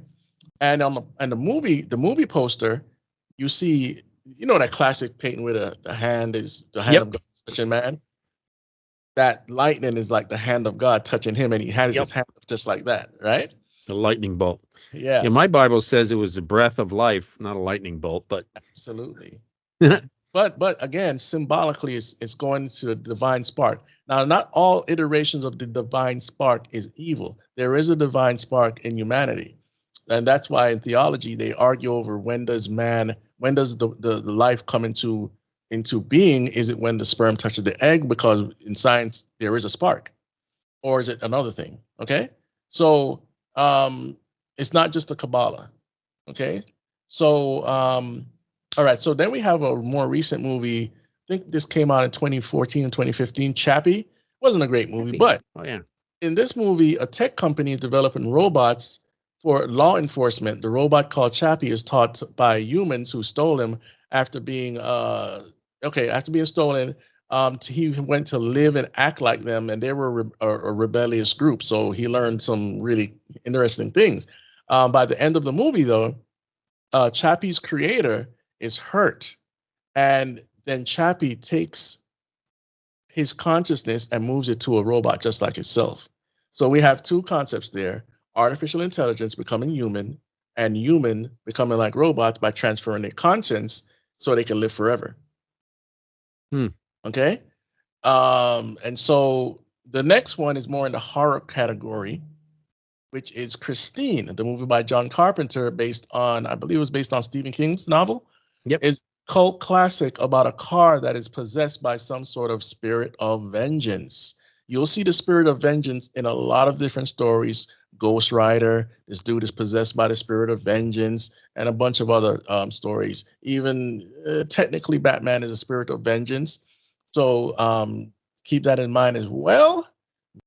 S2: And the movie poster, you see, that classic painting where the hand is the hand
S1: Yep.
S2: of God touching man. That lightning is like the hand of God touching him, and he has his hand up just like that, right?
S1: The lightning bolt.
S2: Yeah,
S1: Yeah, my Bible says it was the breath of life, not a lightning bolt, but
S2: absolutely. But again, symbolically, it's going to the divine spark. Now, not all iterations of the divine spark is evil. There is a divine spark in humanity, and that's why in theology they argue over when does the life come into being? Is it when the sperm touches the egg? Because in science there is a spark, or is it another thing? Okay, so it's not just the Kabbalah. Okay, so all right, so then we have a more recent movie. I think this came out in 2014 and 2015. Chappie wasn't a great movie, but
S1: oh yeah,
S2: in this movie, a tech company is developing robots for law enforcement. The robot called Chappie is taught by humans who stole him after being stolen. He went to live and act like them, and they were a rebellious group. So he learned some really interesting things. By the end of the movie, though, Chappie's creator is hurt, and then Chappie takes his consciousness and moves it to a robot just like itself. So we have two concepts there: artificial intelligence becoming human, and human becoming like robots by transferring their conscience so they can live forever. Okay. And so the next one is more in the horror category, which is Christine, the movie by John Carpenter, based on, I believe it was based on Stephen King's novel.
S1: Yep.
S2: Is cult classic about a car that is possessed by some sort of spirit of vengeance. You'll see the spirit of vengeance in a lot of different stories. Ghost Rider, this dude is possessed by the spirit of vengeance, and a bunch of other stories. Even technically, Batman is a spirit of vengeance. So keep that in mind as well.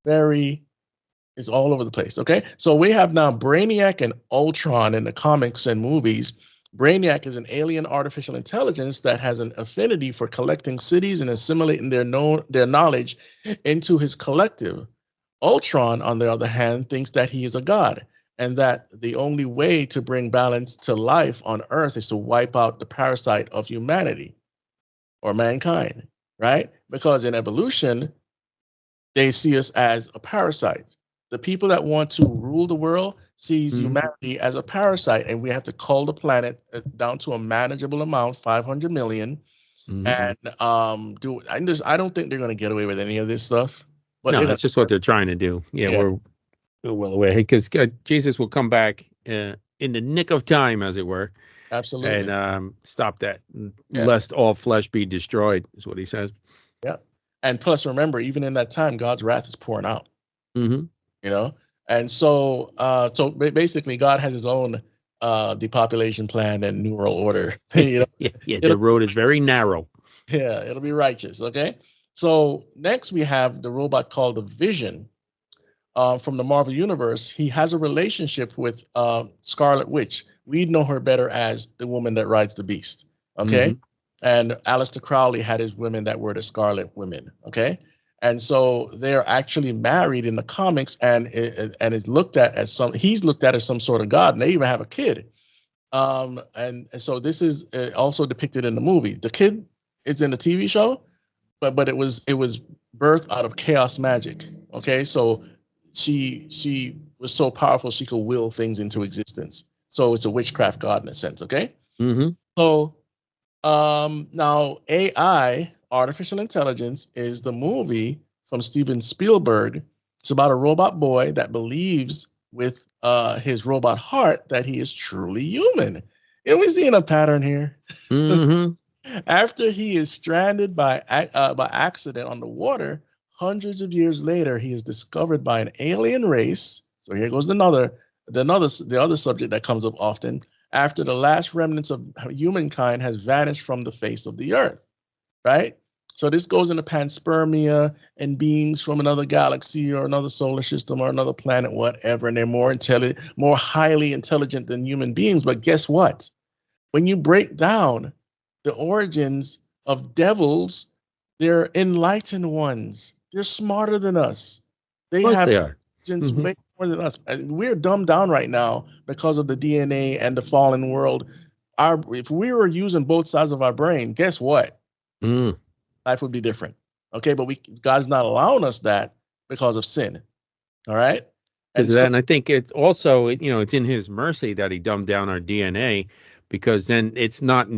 S2: It's all over the place. Okay, so we have now Brainiac and Ultron in the comics and movies. Brainiac is an alien artificial intelligence that has an affinity for collecting cities and assimilating their knowledge into his collective. Ultron, on the other hand, thinks that he is a god and that the only way to bring balance to life on Earth is to wipe out the parasite of humanity or mankind, right? Because in evolution, they see us as a parasite. The people that want to rule the world sees humanity as a parasite, and we have to cull the planet down to a manageable amount, 500 million. And I don't think they're going to get away with any of this stuff. But
S1: no, that's just what they're trying to do. Yeah. We're well aware because Jesus will come back in the nick of time, as it were.
S2: Absolutely.
S1: And stop that, lest all flesh be destroyed, is what he says.
S2: Yeah. And plus, remember, even in that time, God's wrath is pouring out. And so basically God has his own depopulation plan and new world order.
S1: Yeah, the road is very narrow.
S2: Yeah, it'll be righteous. Okay. So next we have the robot called the Vision from the Marvel Universe. He has a relationship with Scarlet Witch. We know her better as the woman that rides the beast. Okay. And Aleister Crowley had his women that were the Scarlet Women. Okay. And so they're actually married in the comics, and it's looked at as he's looked at as some sort of god, and they even have a kid. And so this is also depicted in the movie. The kid is in the TV show, but it was birthed out of chaos magic. Okay, so she was so powerful she could will things into existence. So it's a witchcraft god in a sense. Okay,
S1: Mm-hmm.
S2: so now AI, artificial intelligence, is the movie from Steven Spielberg. It's about a robot boy that believes with his robot heart that he is truly human. And we seeing a pattern here.
S1: Mm-hmm.
S2: After he is stranded by accident on the water, hundreds of years later, he is discovered by an alien race. So here goes the other subject that comes up often. After the last remnants of humankind has vanished from the face of the earth, right? So this goes into panspermia and beings from another galaxy or another solar system or another planet, whatever, and they're more intelligent, more highly intelligent than human beings. But guess what? When you break down the origins of devils, they're enlightened ones. They're smarter than us.
S1: Of
S2: They
S1: course
S2: have
S1: they are.
S2: intelligence
S1: Mm-hmm.
S2: way more than us. And we're dumbed down right now because of the DNA and the fallen world. If we were using both sides of our brain, guess what?
S1: Mm.
S2: Life would be different. Okay, but God's not allowing us that because of sin. All right,
S1: Because
S2: and
S1: of that,
S2: so
S1: and I think it's also, it's in His mercy that He dumbed down our DNA, because then it's not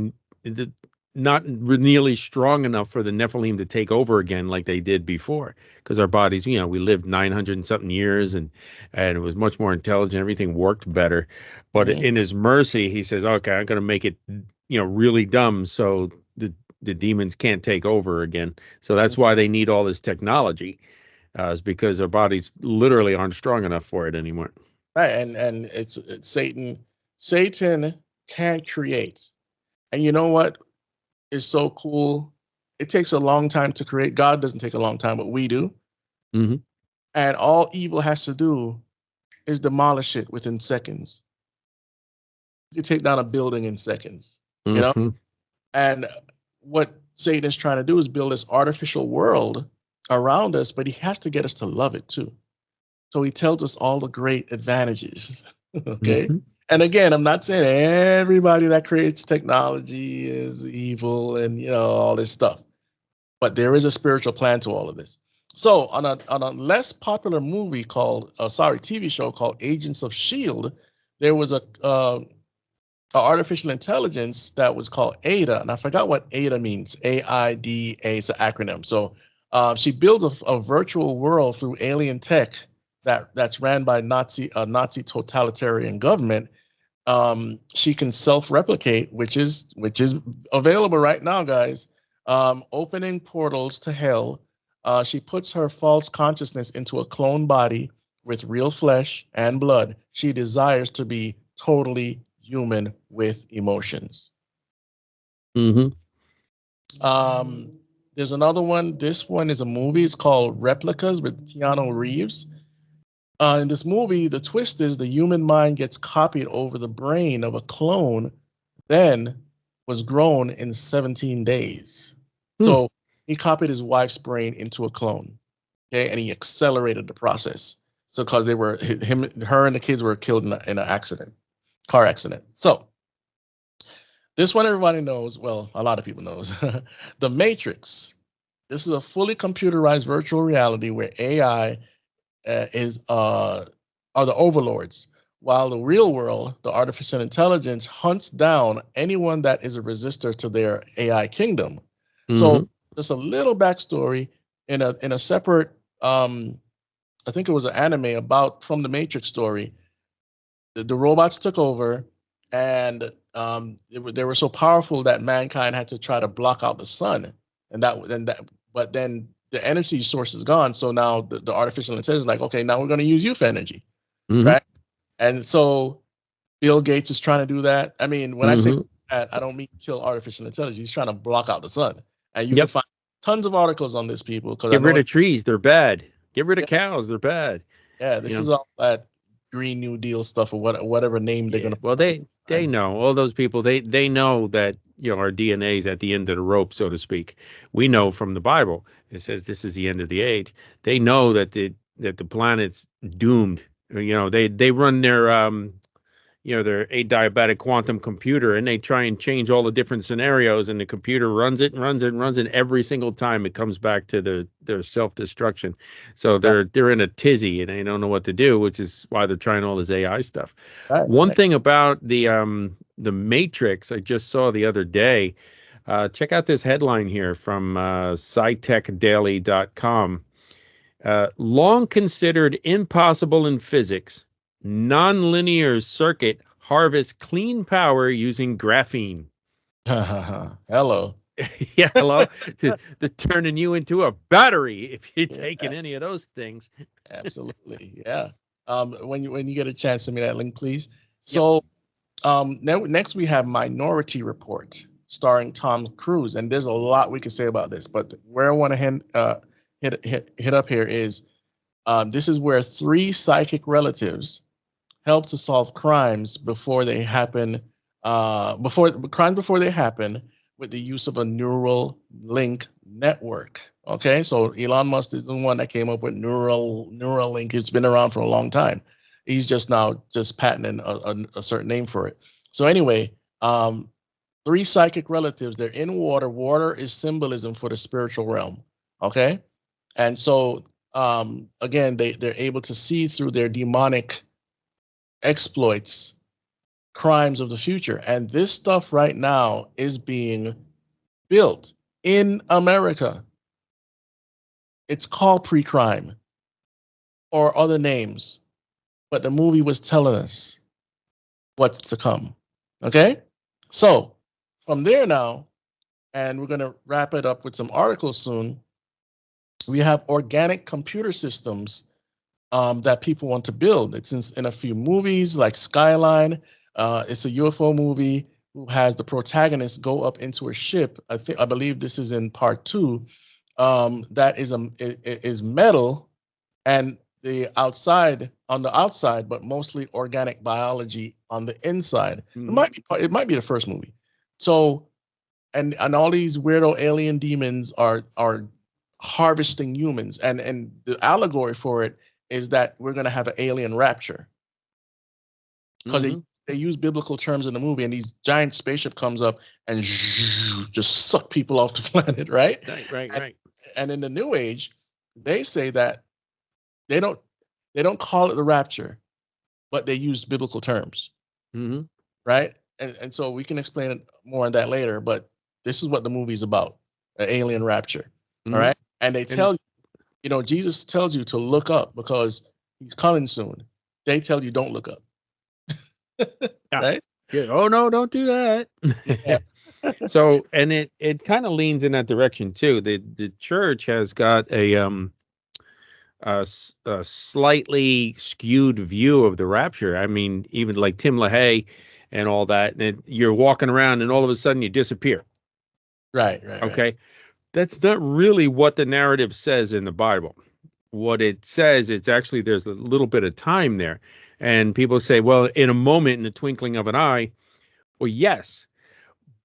S1: nearly strong enough for the Nephilim to take over again like they did before. Because our bodies, we lived 900 and something years, and it was much more intelligent. Everything worked better. But
S2: mhm,
S1: in His mercy, He says, "Okay, I'm going to make it, really dumb, so the demons can't take over again." So that's why they need all this technology, is because our bodies literally aren't strong enough for it anymore.
S2: right, and it's Satan. Satan can't create, and you know what is so cool? It takes a long time to create. God doesn't take a long time, but we do.
S1: Hmm.
S2: And all evil has to do is demolish it within seconds. You can take down a building in seconds, you know?
S1: Hmm.
S2: And what Satan is trying to do is build this artificial world around us, but he has to get us to love it too. So he tells us all the great advantages. Okay.
S1: Hmm.
S2: And again, I'm not saying everybody that creates technology is evil and all this stuff, but there is a spiritual plan to all of this. So on a less popular movie called TV show called Agents of Shield, there was a artificial intelligence that was called Ada, and I forgot what Ada means. AIDA is an acronym. So she builds a virtual world through alien tech that's ran by Nazi totalitarian government. She can self-replicate, which is available right now, guys. Opening portals to hell. She puts her false consciousness into a clone body with real flesh and blood. She desires to be totally human with emotions.
S1: Hmm.
S2: Um, there's another one. This one is a movie. It's called Replicas with Keanu Reeves. In this movie, the twist is the human mind gets copied over the brain of a clone, then was grown in 17 days.
S1: Hmm.
S2: So he copied his wife's brain into a clone, okay, and he accelerated the process. So because her and the kids were killed in an accident, car accident. So this one everybody knows. Well, a lot of people knows. The Matrix. This is a fully computerized virtual reality where AI is are the overlords, while the real world, the artificial intelligence, hunts down anyone that is a resistor to their AI kingdom. So
S1: Hmm.
S2: just a little backstory in a separate I think it was an anime about from the Matrix story. The robots took over, and they were so powerful that mankind had to try to block out the sun, but then the energy source is gone. So now the artificial intelligence is like, okay, now we're going to use you for energy,
S1: Hmm.
S2: right? And so Bill Gates is trying to do that. I mean, when I say
S1: Hmm.
S2: that, I don't mean kill artificial intelligence. He's trying to block out the sun, and you can
S1: Yep.
S2: find tons of articles on this, people, because I
S1: Get
S2: know
S1: rid of
S2: it's
S1: trees; they're bad. Get rid of
S2: yeah,
S1: cows; they're bad.
S2: yeah.
S1: You
S2: This
S1: know.
S2: is all that Green New Deal stuff or whatever name they're going
S1: Yeah.
S2: to
S1: Well,
S2: put on it.
S1: they know, all those people. They know that our DNA is at the end of the rope, so to speak. We know from the Bible. It says this is the end of the age. They know that the planet's doomed. They run their their adiabatic quantum computer, and they try and change all the different scenarios, and the computer runs it and runs it and runs it. Every single time it comes back to their self-destruction. So they're in a tizzy and they don't know what to do, which is why they're trying all this AI stuff. One thing about the Matrix I just saw the other day, check out this headline here from scitechdaily.com. Long considered impossible in physics, nonlinear circuit harvests clean power using graphene.
S2: Hello.
S1: Yeah, hello. They're turning you into a battery if you're taking any of those things.
S2: Absolutely, yeah. When you get a chance, send me that link, please. So, next we have Minority Report, starring Tom Cruise, and there's a lot we can say about this, but where I want to hit up here is this is where 3 psychic relatives help to solve crimes before they happen, before they happen, with the use of a neural link network. Okay, so Elon Musk is the one that came up with neural link. It's been around for a long time. He's just now patenting a certain name for it. So anyway, 3 psychic relatives. They're in water. Water is symbolism for the spiritual realm. Okay, and so again, they're able to see through their demonic exploits, crimes of the future. And this stuff right now is being built in America. It's called pre-crime or other names, but the movie was telling us what's to come. Okay? So from there now, and we're going to wrap it up with some articles soon, we have organic computer systems that people want to build. It's in a few movies like Skyline. It's a UFO movie who has the protagonist go up into a ship. I believe this is in part 2. That is metal, and on the outside, but mostly organic biology on the inside. It might be the first movie. So, and all these weirdo alien demons are harvesting humans, and the allegory for it is that we're going to have an alien rapture, because they use biblical terms in the movie, and these giant spaceship comes up and just suck people off the planet, right?
S1: Right.
S2: And in the New Age, they say that they don't call it the rapture, but they use biblical terms, right? And so we can explain it more on that later. But this is what the movie's about: an alien rapture, all right? And they tell you, Jesus tells you to look up because he's coming soon. They tell you don't look up. Right?
S1: Yeah. Oh no, don't do that.
S2: Yeah.
S1: So, and it kind of leans in that direction too. The church has got a slightly skewed view of the rapture. I mean, even like Tim LaHaye and all that, and you're walking around and all of a sudden you disappear.
S2: Right.
S1: Okay.
S2: Right.
S1: That's not really what the narrative says in the Bible. What it says, it's actually, there's a little bit of time there. And people say, well, in a moment, in the twinkling of an eye. Well, yes,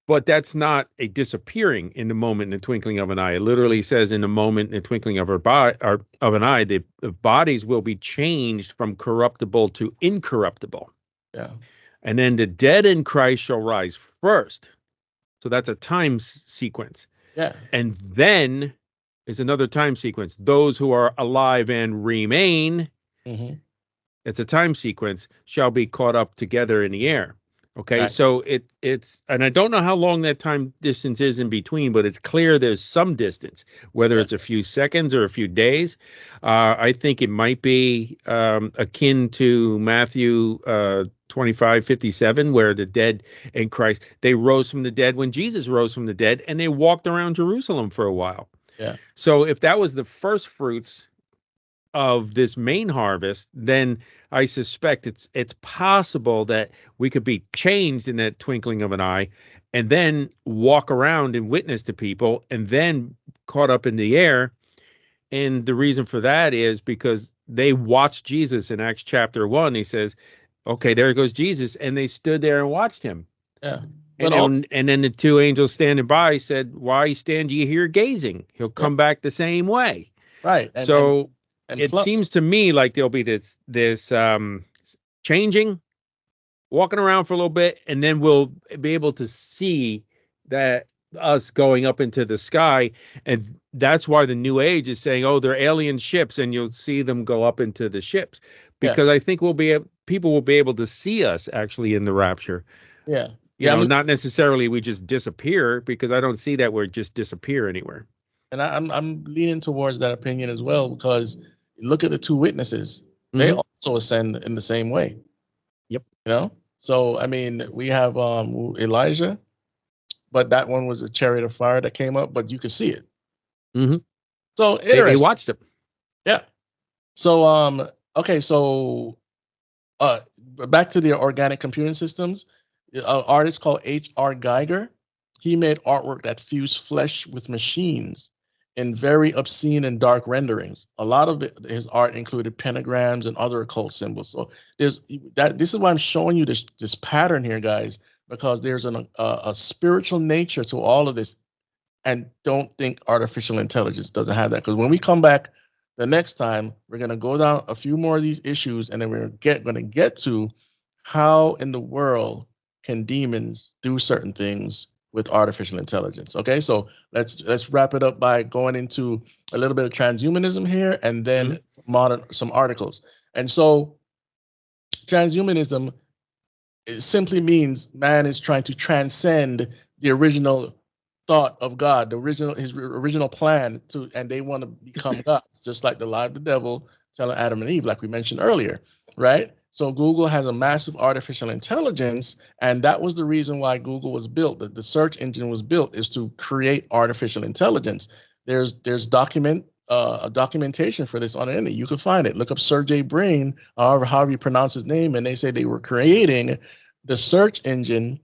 S1: but that's not a disappearing in the moment, in the twinkling of an eye. It literally says in the moment, in the twinkling of an eye, the bodies will be changed from corruptible to incorruptible.
S2: Yeah.
S1: And then the dead in Christ shall rise first. So that's a time sequence.
S2: Yeah.
S1: And then is another time sequence. Those who are alive and remain, it's a time sequence, shall be caught up together in the air. Okay,
S2: Right.
S1: so it's, and I don't know how long that time distance is in between, but it's clear there's some distance, whether it's a few seconds or a few days. I think it might be akin to Matthew 25:57, where the dead in Christ, they rose from the dead when Jesus rose from the dead, and they walked around Jerusalem for a while.
S2: Yeah.
S1: So if that was the first fruits of this main harvest, then I suspect it's possible that we could be changed in that twinkling of an eye, and then walk around and witness to people, and then caught up in the air. And the reason for that is because they watched Jesus in Acts chapter 1. He says, okay, there goes Jesus. And they stood there and watched him.
S2: Yeah.
S1: And then the 2 angels standing by said, why stand ye here gazing? He'll come back the same way.
S2: Right.
S1: And it seems to me like there'll be this changing, walking around for a little bit, and then we'll be able to see that us going up into the sky. And that's why the New Age is saying, oh, they're alien ships, and you'll see them go up into the ships,
S2: Yeah,
S1: because I think people will be able to see us actually in the rapture.
S2: yeah,
S1: You
S2: yeah.
S1: know, not necessarily we just disappear, because I don't see that we just disappear anywhere.
S2: And I'm leaning towards that opinion as well, because look at the two witnesses; they
S1: Mm-hmm.
S2: also ascend in the same way.
S1: Yep.
S2: You know, so I mean, we have Elijah, but that one was a chariot of fire that came up, but you could see it.
S1: Mm-hmm.
S2: So
S1: They
S2: interesting.
S1: watched them.
S2: Yeah. So okay, so uh back to the organic computing systems. An artist called H.R. Geiger, he made artwork that fused flesh with machines in very obscene and dark renderings. A lot of his art included pentagrams and other occult symbols. So there's that. This is why I'm showing you this pattern here, guys, because there's a spiritual nature to all of this. And don't think artificial intelligence doesn't have that, because when we come back the next time, we're going to go down a few more of these issues, and then we're going to get to how in the world can demons do certain things with artificial intelligence. Okay, so let's wrap it up by going into a little bit of transhumanism here, and then some articles. And so transhumanism, it simply means man is trying to transcend the original thought of God, the original his original plan to, and they want to become gods, just like the lie of the devil telling Adam and Eve, like we mentioned earlier, right? So Google has a massive artificial intelligence, and that was the reason why Google was built. The search engine was built is to create artificial intelligence. There's a documentation for this on the internet. You can find it. Look up Sergey Brin, however you pronounce his name, and they say they were creating the search engine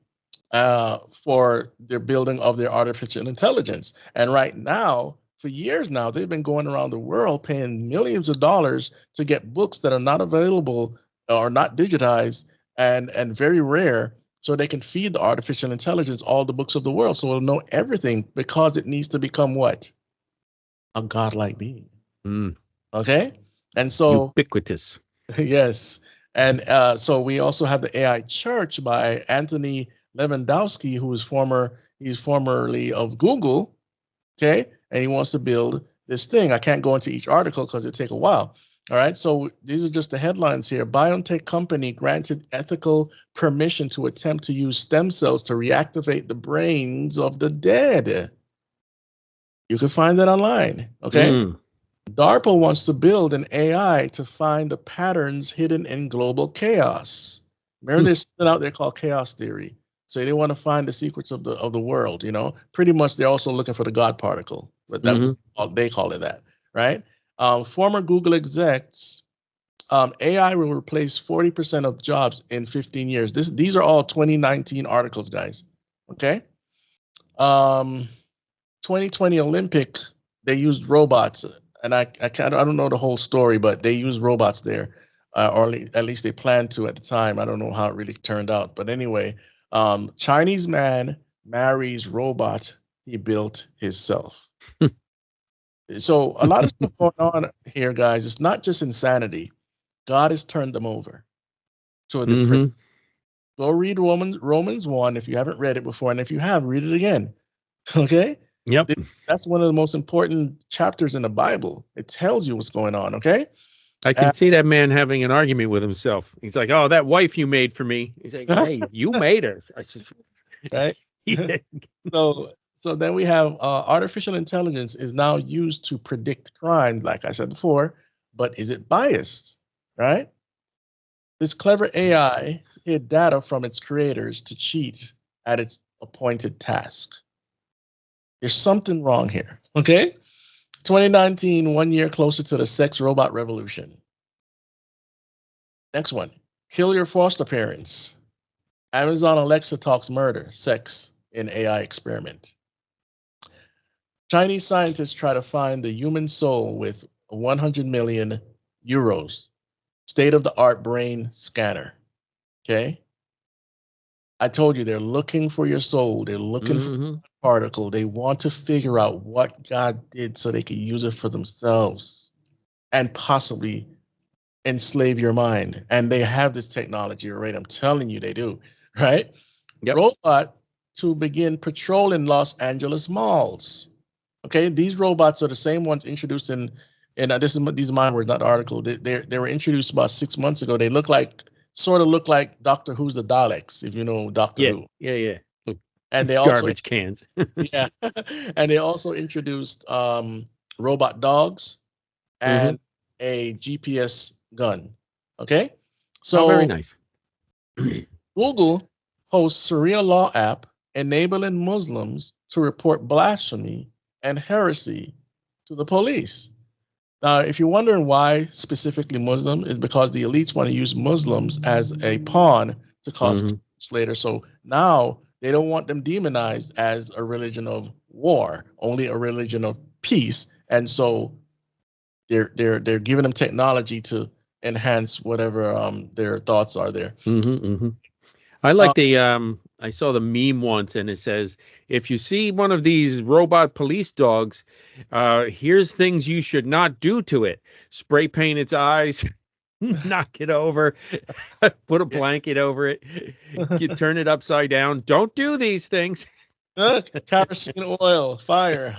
S2: for their building of their artificial intelligence. And right now, for years now, they've been going around the world paying millions of dollars to get books that are not available or not digitized and very rare, so they can feed the artificial intelligence all the books of the world, so it'll know everything, because it needs to become what? A godlike being.
S1: Mm.
S2: Okay? And so
S1: Ubiquitous.
S2: yes. And so we also have the AI Church by Anthony Lewandowski, he's formerly of Google, okay? And he wants to build this thing. I can't go into each article because it'd take a while. All right, so these are just the headlines here. BioNTech company granted ethical permission to attempt to use stem cells to reactivate the brains of the dead. You can find that online, okay?
S1: Mm.
S2: DARPA wants to build an AI to find the patterns hidden in global chaos. Remember, there's something out there called chaos theory. So they want to find the secrets of the world. You know, pretty much they're also looking for the God particle, but they call it that, right? Former Google execs, AI will replace 40% of jobs in 15 years. These are all 2019 articles, guys. Okay. 2020 Olympic, they used robots, and I don't know the whole story, but they used robots there, or at least they planned to at the time. I don't know how it really turned out, but anyway, Chinese man marries robot he built himself. So a lot of stuff going on here, guys. It's not just insanity. God has turned them over to a depraved. Go read Romans 1 if you haven't read it before, and if you have, read it again. Okay?
S1: Yep.
S2: That's one of the most important chapters in the Bible. It tells you what's going on, okay?
S1: I can see that man having an argument with himself. He's like, "Oh, that wife you made for me." He's like, "Hey, you made her." I said,
S2: right?
S1: yeah.
S2: So then we have artificial intelligence is now used to predict crime, like I said before, but is it biased, right? This clever AI hid data from its creators to cheat at its appointed task. There's something wrong here, okay? 2019, 1 year closer to the sex robot revolution. Next one, kill your foster parents. Amazon Alexa talks murder, sex in AI experiment. Chinese scientists try to find the human soul with 100 million euros. State of the art brain scanner. Okay. I told you they're looking for your soul. They're looking for a particle. They want to figure out what God did so they can use it for themselves and possibly enslave your mind. And they have this technology already. I'm telling you, they do. Right?
S1: Yep.
S2: Robot to begin patrolling Los Angeles malls. Okay, these robots are the same ones introduced in, and these are my words, not the article. They were introduced about 6 months ago. They sort of look like Doctor Who's the Daleks, if you know Doctor
S1: Yeah.
S2: Who.
S1: Yeah. Look,
S2: And they also,
S1: garbage cans.
S2: yeah, and they also introduced robot dogs
S1: Hmm.
S2: and a GPS gun. Okay,
S1: Oh, very
S2: so
S1: nice.
S2: Google hosts Sharia law app enabling Muslims to report blasphemy and heresy to the police. Now, if you're wondering why specifically Muslim, is because the elites want to use Muslims as a pawn to cause
S1: Hmm.
S2: success later. So now they don't want them demonized as a religion of war, only a religion of peace. And so they're giving them technology to enhance whatever their thoughts are there.
S1: Hmm. I
S2: Uh,
S1: like I saw the meme once and it says, if you see one of these robot police dogs, here's things you should not do to it. Spray paint its eyes, knock it over, put a blanket over it, turn it upside down. Don't do these things.
S2: kerosene oil, fire.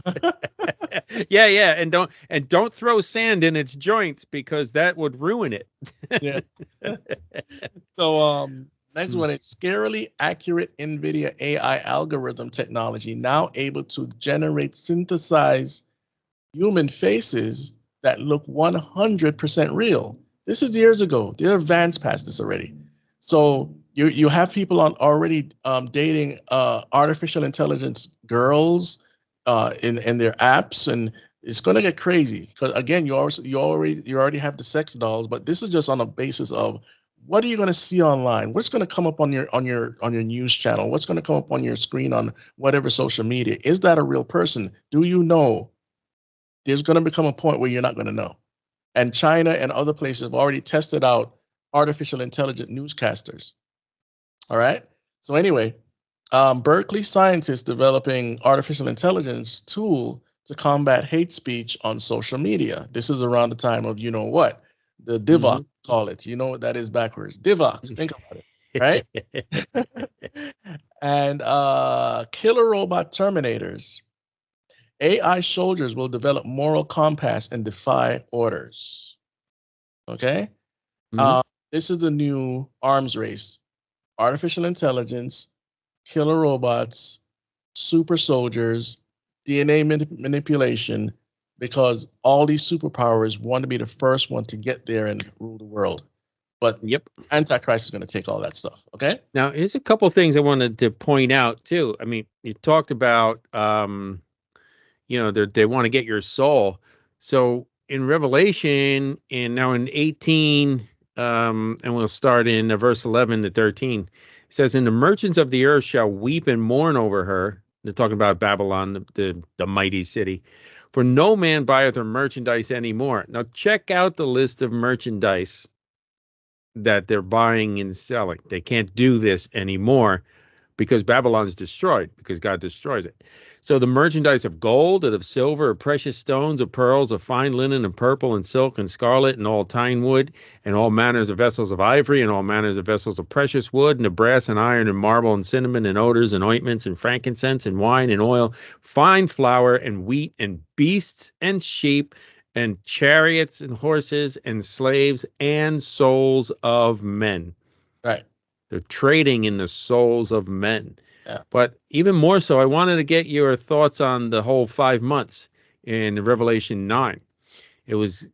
S1: Yeah, and don't throw sand in its joints because that would ruin it.
S2: Yeah. So next one is scarily accurate NVIDIA AI algorithm technology now able to generate synthesize human faces that look 100% real. This is years ago. They're advanced past this already. So you have people on already dating artificial intelligence girls in their apps, and it's going to get crazy because again you already have the sex dolls, but this is just on a basis of what are you going to see online? What's going to come up on your news channel? What's going to come up on your screen on whatever social media? Is that a real person? Do you know? There's going to become a point where you're not going to know. And China and other places have already tested out artificial intelligent newscasters. All right. So anyway, Berkeley scientists developing artificial intelligence tool to combat hate speech on social media. This is around the time of you know what the Divox
S1: Hmm.
S2: call it. You know what that is backwards. Divox. Think about it, right? And killer robot terminators. AI soldiers will develop moral compass and defy orders. Okay.
S1: Hmm.
S2: Uh, this is the new arms race: artificial intelligence, killer robots, super soldiers, DNA manipulation, because all these superpowers want to be the first one to get there and rule the world. But
S1: Yep.
S2: Antichrist is going to take all that stuff. Okay.
S1: Now, here's a couple things I wanted to point out too. I mean, you talked about they want to get your soul. So in Revelation, and now in 18, and we'll start in verse 11 to 13, it says, "And the merchants of the earth shall weep and mourn over her." They're talking about Babylon, the mighty city. "For no man buyeth her merchandise anymore." Now check out the list of merchandise that they're buying and selling. They can't do this anymore because Babylon's destroyed, because God destroys it. So the merchandise of gold and of silver, of precious stones, of pearls, of fine linen, and purple, and silk, and scarlet, and all tine wood, and all manners of vessels of ivory, and all manners of vessels of precious wood, and of brass, and iron, and marble, and cinnamon, and odors, and ointments, and frankincense, and wine, and oil, fine flour, and wheat, and beasts, and sheep, and chariots, and horses, and slaves, and souls of men.
S2: Right.
S1: They're trading in the souls of men.
S2: Yeah.
S1: But even more so, I wanted to get your thoughts on the whole 5 months in Revelation 9. It was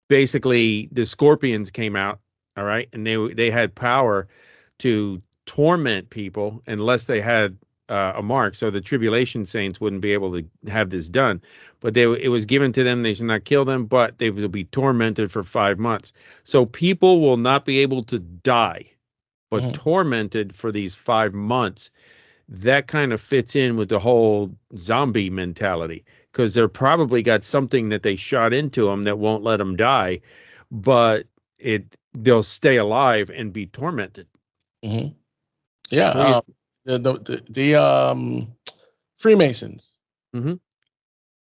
S1: basically the scorpions came out, all right, and they had power to torment people unless they had a mark. So the tribulation saints wouldn't be able to have this done, but it was given to them. They should not kill them, but they will be tormented for 5 months. So people will not be able to die, but
S2: Mhm.
S1: tormented for these 5 months. That kind of fits in with the whole zombie mentality because they're probably got something that they shot into them that won't let them die, but they'll stay alive and be tormented.
S2: Mhm. Yeah.
S1: What do you?
S2: The Freemasons,
S1: Hmm.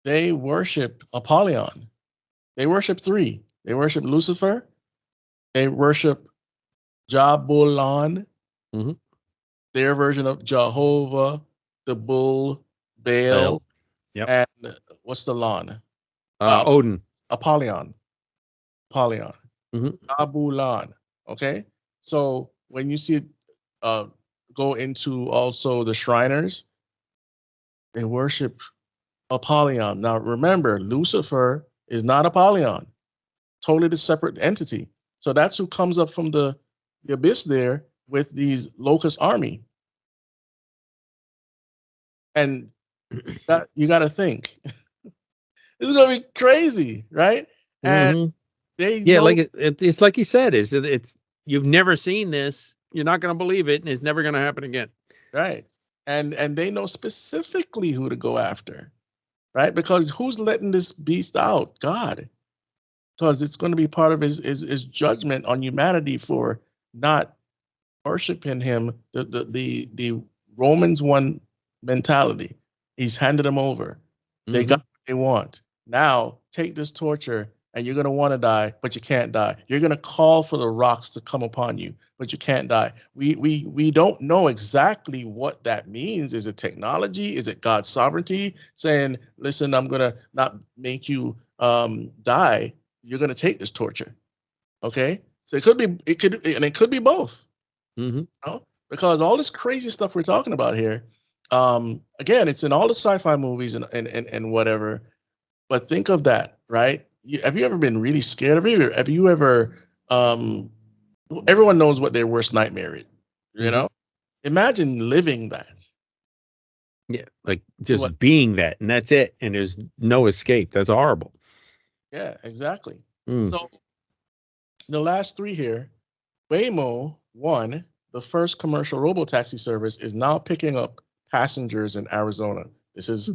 S2: they worship Apollyon. They worship three. They worship Lucifer. They worship Jabulan,
S1: Mm-hmm.
S2: their version of Jehovah, the bull, Baal,
S1: Fail. Yep.
S2: and what's the lawn?
S1: Odin.
S2: Apollyon. Apollyon.
S1: Mm-hmm.
S2: Jabulan. Okay? So when you see it go into also the Shriners, they worship Apollyon. Now remember, Lucifer is not Apollyon, totally the separate entity. So that's who comes up from the abyss there with these locust army. And that you got to think this is gonna be crazy, right? And
S1: Mm-hmm.
S2: they
S1: Yeah,
S2: know,
S1: like it's like you said, it's you've never seen this, you're not going to believe it, and it's never going to happen again.
S2: right? And they know specifically who to go after, right? Because who's letting this beast out? God, because it's going to be part of his judgment on humanity for not worshiping him. The Romans one mentality. He's handed them over. They got
S1: Mm-hmm.
S2: what they want. Now take this torture, and you're gonna want to die, but you can't die. You're gonna call for the rocks to come upon you, but you can't die. We don't know exactly what that means. Is it technology? Is it God's sovereignty saying, "Listen, I'm gonna not make you die. You're gonna take this torture." Okay, so it could be both.
S1: Mm-hmm.
S2: You know? Because all this crazy stuff we're talking about here, again, it's in all the sci-fi movies and whatever. But think of that, right? Have you ever been really scared? Have you ever? Everyone knows what their worst nightmare is. You
S1: Mm-hmm.
S2: know, imagine living that.
S1: Yeah, like
S2: What?
S1: just being that, and that's it, and there's no escape. That's horrible.
S2: Yeah, exactly.
S1: Mm.
S2: So the last three here, Waymo One, the first commercial robo-taxi service, is now picking up passengers in Arizona. This is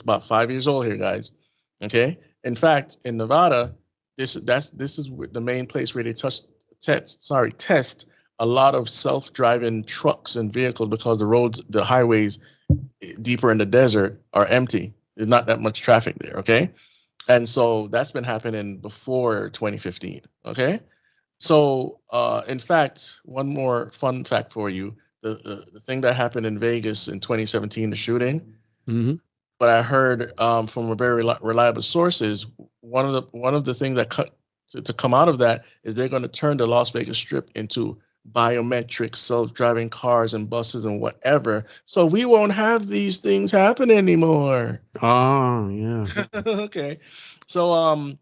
S2: about 5 years old here, guys. Okay. In fact, in Nevada, this is the main place where they test a lot of self-driving trucks and vehicles because the highways deeper in the desert are empty. There's not that much traffic there. Okay. And so that's been happening before 2015. Okay. So, in fact, one more fun fact for you: the thing that happened in Vegas in 2017, the shooting.
S1: Mm-hmm.
S2: But I heard from a very reliable sources, one of the things that to come out of that is they're going to turn the Las Vegas Strip into biometric self-driving cars and buses and whatever. So we won't have these things happen anymore.
S1: Oh, yeah.
S2: Okay. So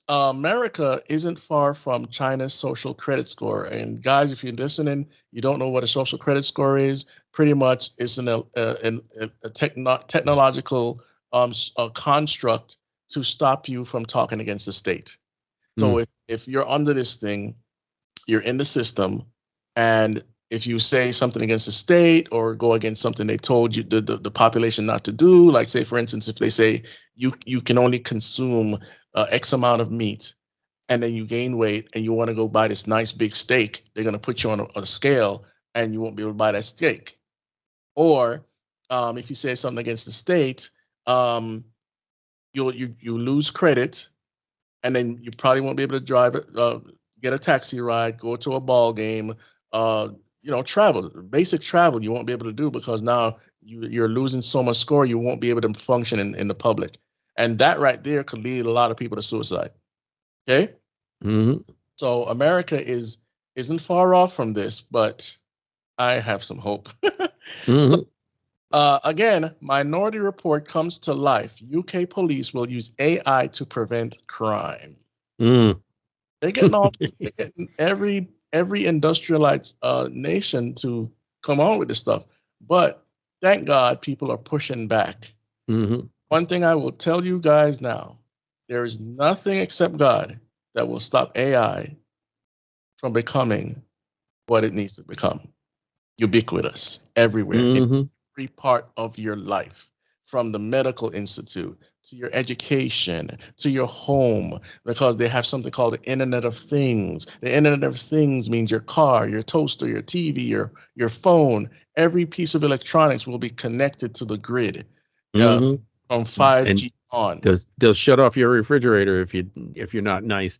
S2: America isn't far from China's social credit score. And guys, if you're listening, you don't know what a social credit score is. Pretty much, it's a technological construct to stop you from talking against the state. So
S1: Mm.
S2: if you're under this thing, you're in the system, and if you say something against the state or go against something they told you the population not to do, like say for instance, if they say you can only consume X amount of meat, and then you gain weight and you want to go buy this nice big steak, they're going to put you on a scale and you won't be able to buy that steak. Or if you say something against the state, um, you lose credit, and then you probably won't be able to drive it, get a taxi ride, go to a ball game, uh, travel, basic travel. You won't be able to do because now you're losing so much score, you won't be able to function in the public, and that right there could lead a lot of people to suicide. Okay,
S1: Mm-hmm.
S2: so America isn't far off from this, but I have some hope. So
S1: Mm-hmm.
S2: again, Minority Report comes to life. UK police will use AI to prevent crime.
S1: Mm.
S2: They're getting every industrialized nation to come on with this stuff. But thank God people are pushing back.
S1: Mm-hmm.
S2: One thing I will tell you guys now, there is nothing except God that will stop AI from becoming what it needs to become. Ubiquitous everywhere in
S1: Mm-hmm.
S2: every part of your life, from the medical institute to your education to your home, because they have something called the Internet of Things. The Internet of Things means your car, your toaster, your TV, your phone. Every piece of electronics will be connected to the grid, uh,
S1: Mm-hmm.
S2: from
S1: And
S2: 5G. on.
S1: They'll shut off your refrigerator if you're not nice.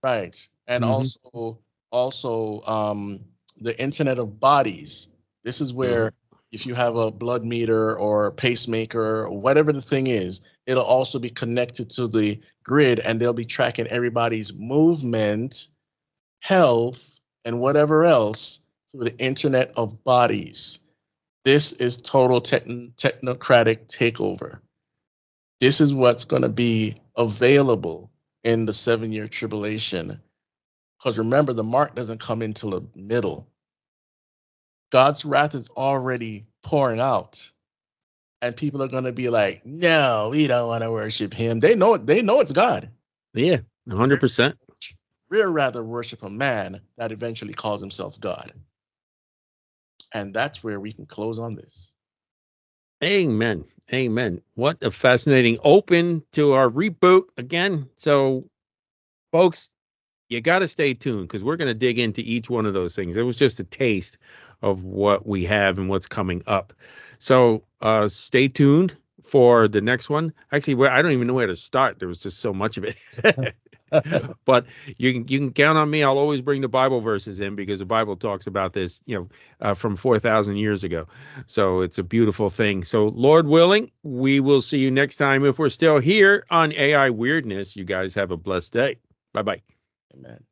S2: Right. And
S1: Mhm.
S2: also the Internet of Bodies. This is where if you have a blood meter or pacemaker or whatever the thing is, it'll also be connected to the grid and they'll be tracking everybody's movement, health, and whatever else through the Internet of Bodies. This is total technocratic takeover. This is what's going to be available in the 7-year tribulation. Because remember, the mark doesn't come until the middle. God's wrath is already pouring out. And people are going to be like, no, we don't want to worship him. They know it. They know it's God.
S1: Yeah, 100%.
S2: We'd rather worship a man that eventually calls himself God. And that's where we can close on this.
S1: Amen. Amen. What a fascinating open to our reboot again. So, folks, you got to stay tuned because we're going to dig into each one of those things. It was just a taste of what we have and what's coming up. So, stay tuned for the next one. Actually, I don't even know where to start. There was just so much of it. But you can count on me. I'll always bring the Bible verses in because the Bible talks about this, from 4,000 years ago. So it's a beautiful thing. So Lord willing, we will see you next time if we're still here on AI Weirdness. You guys have a blessed day. Bye-bye.
S2: Amen.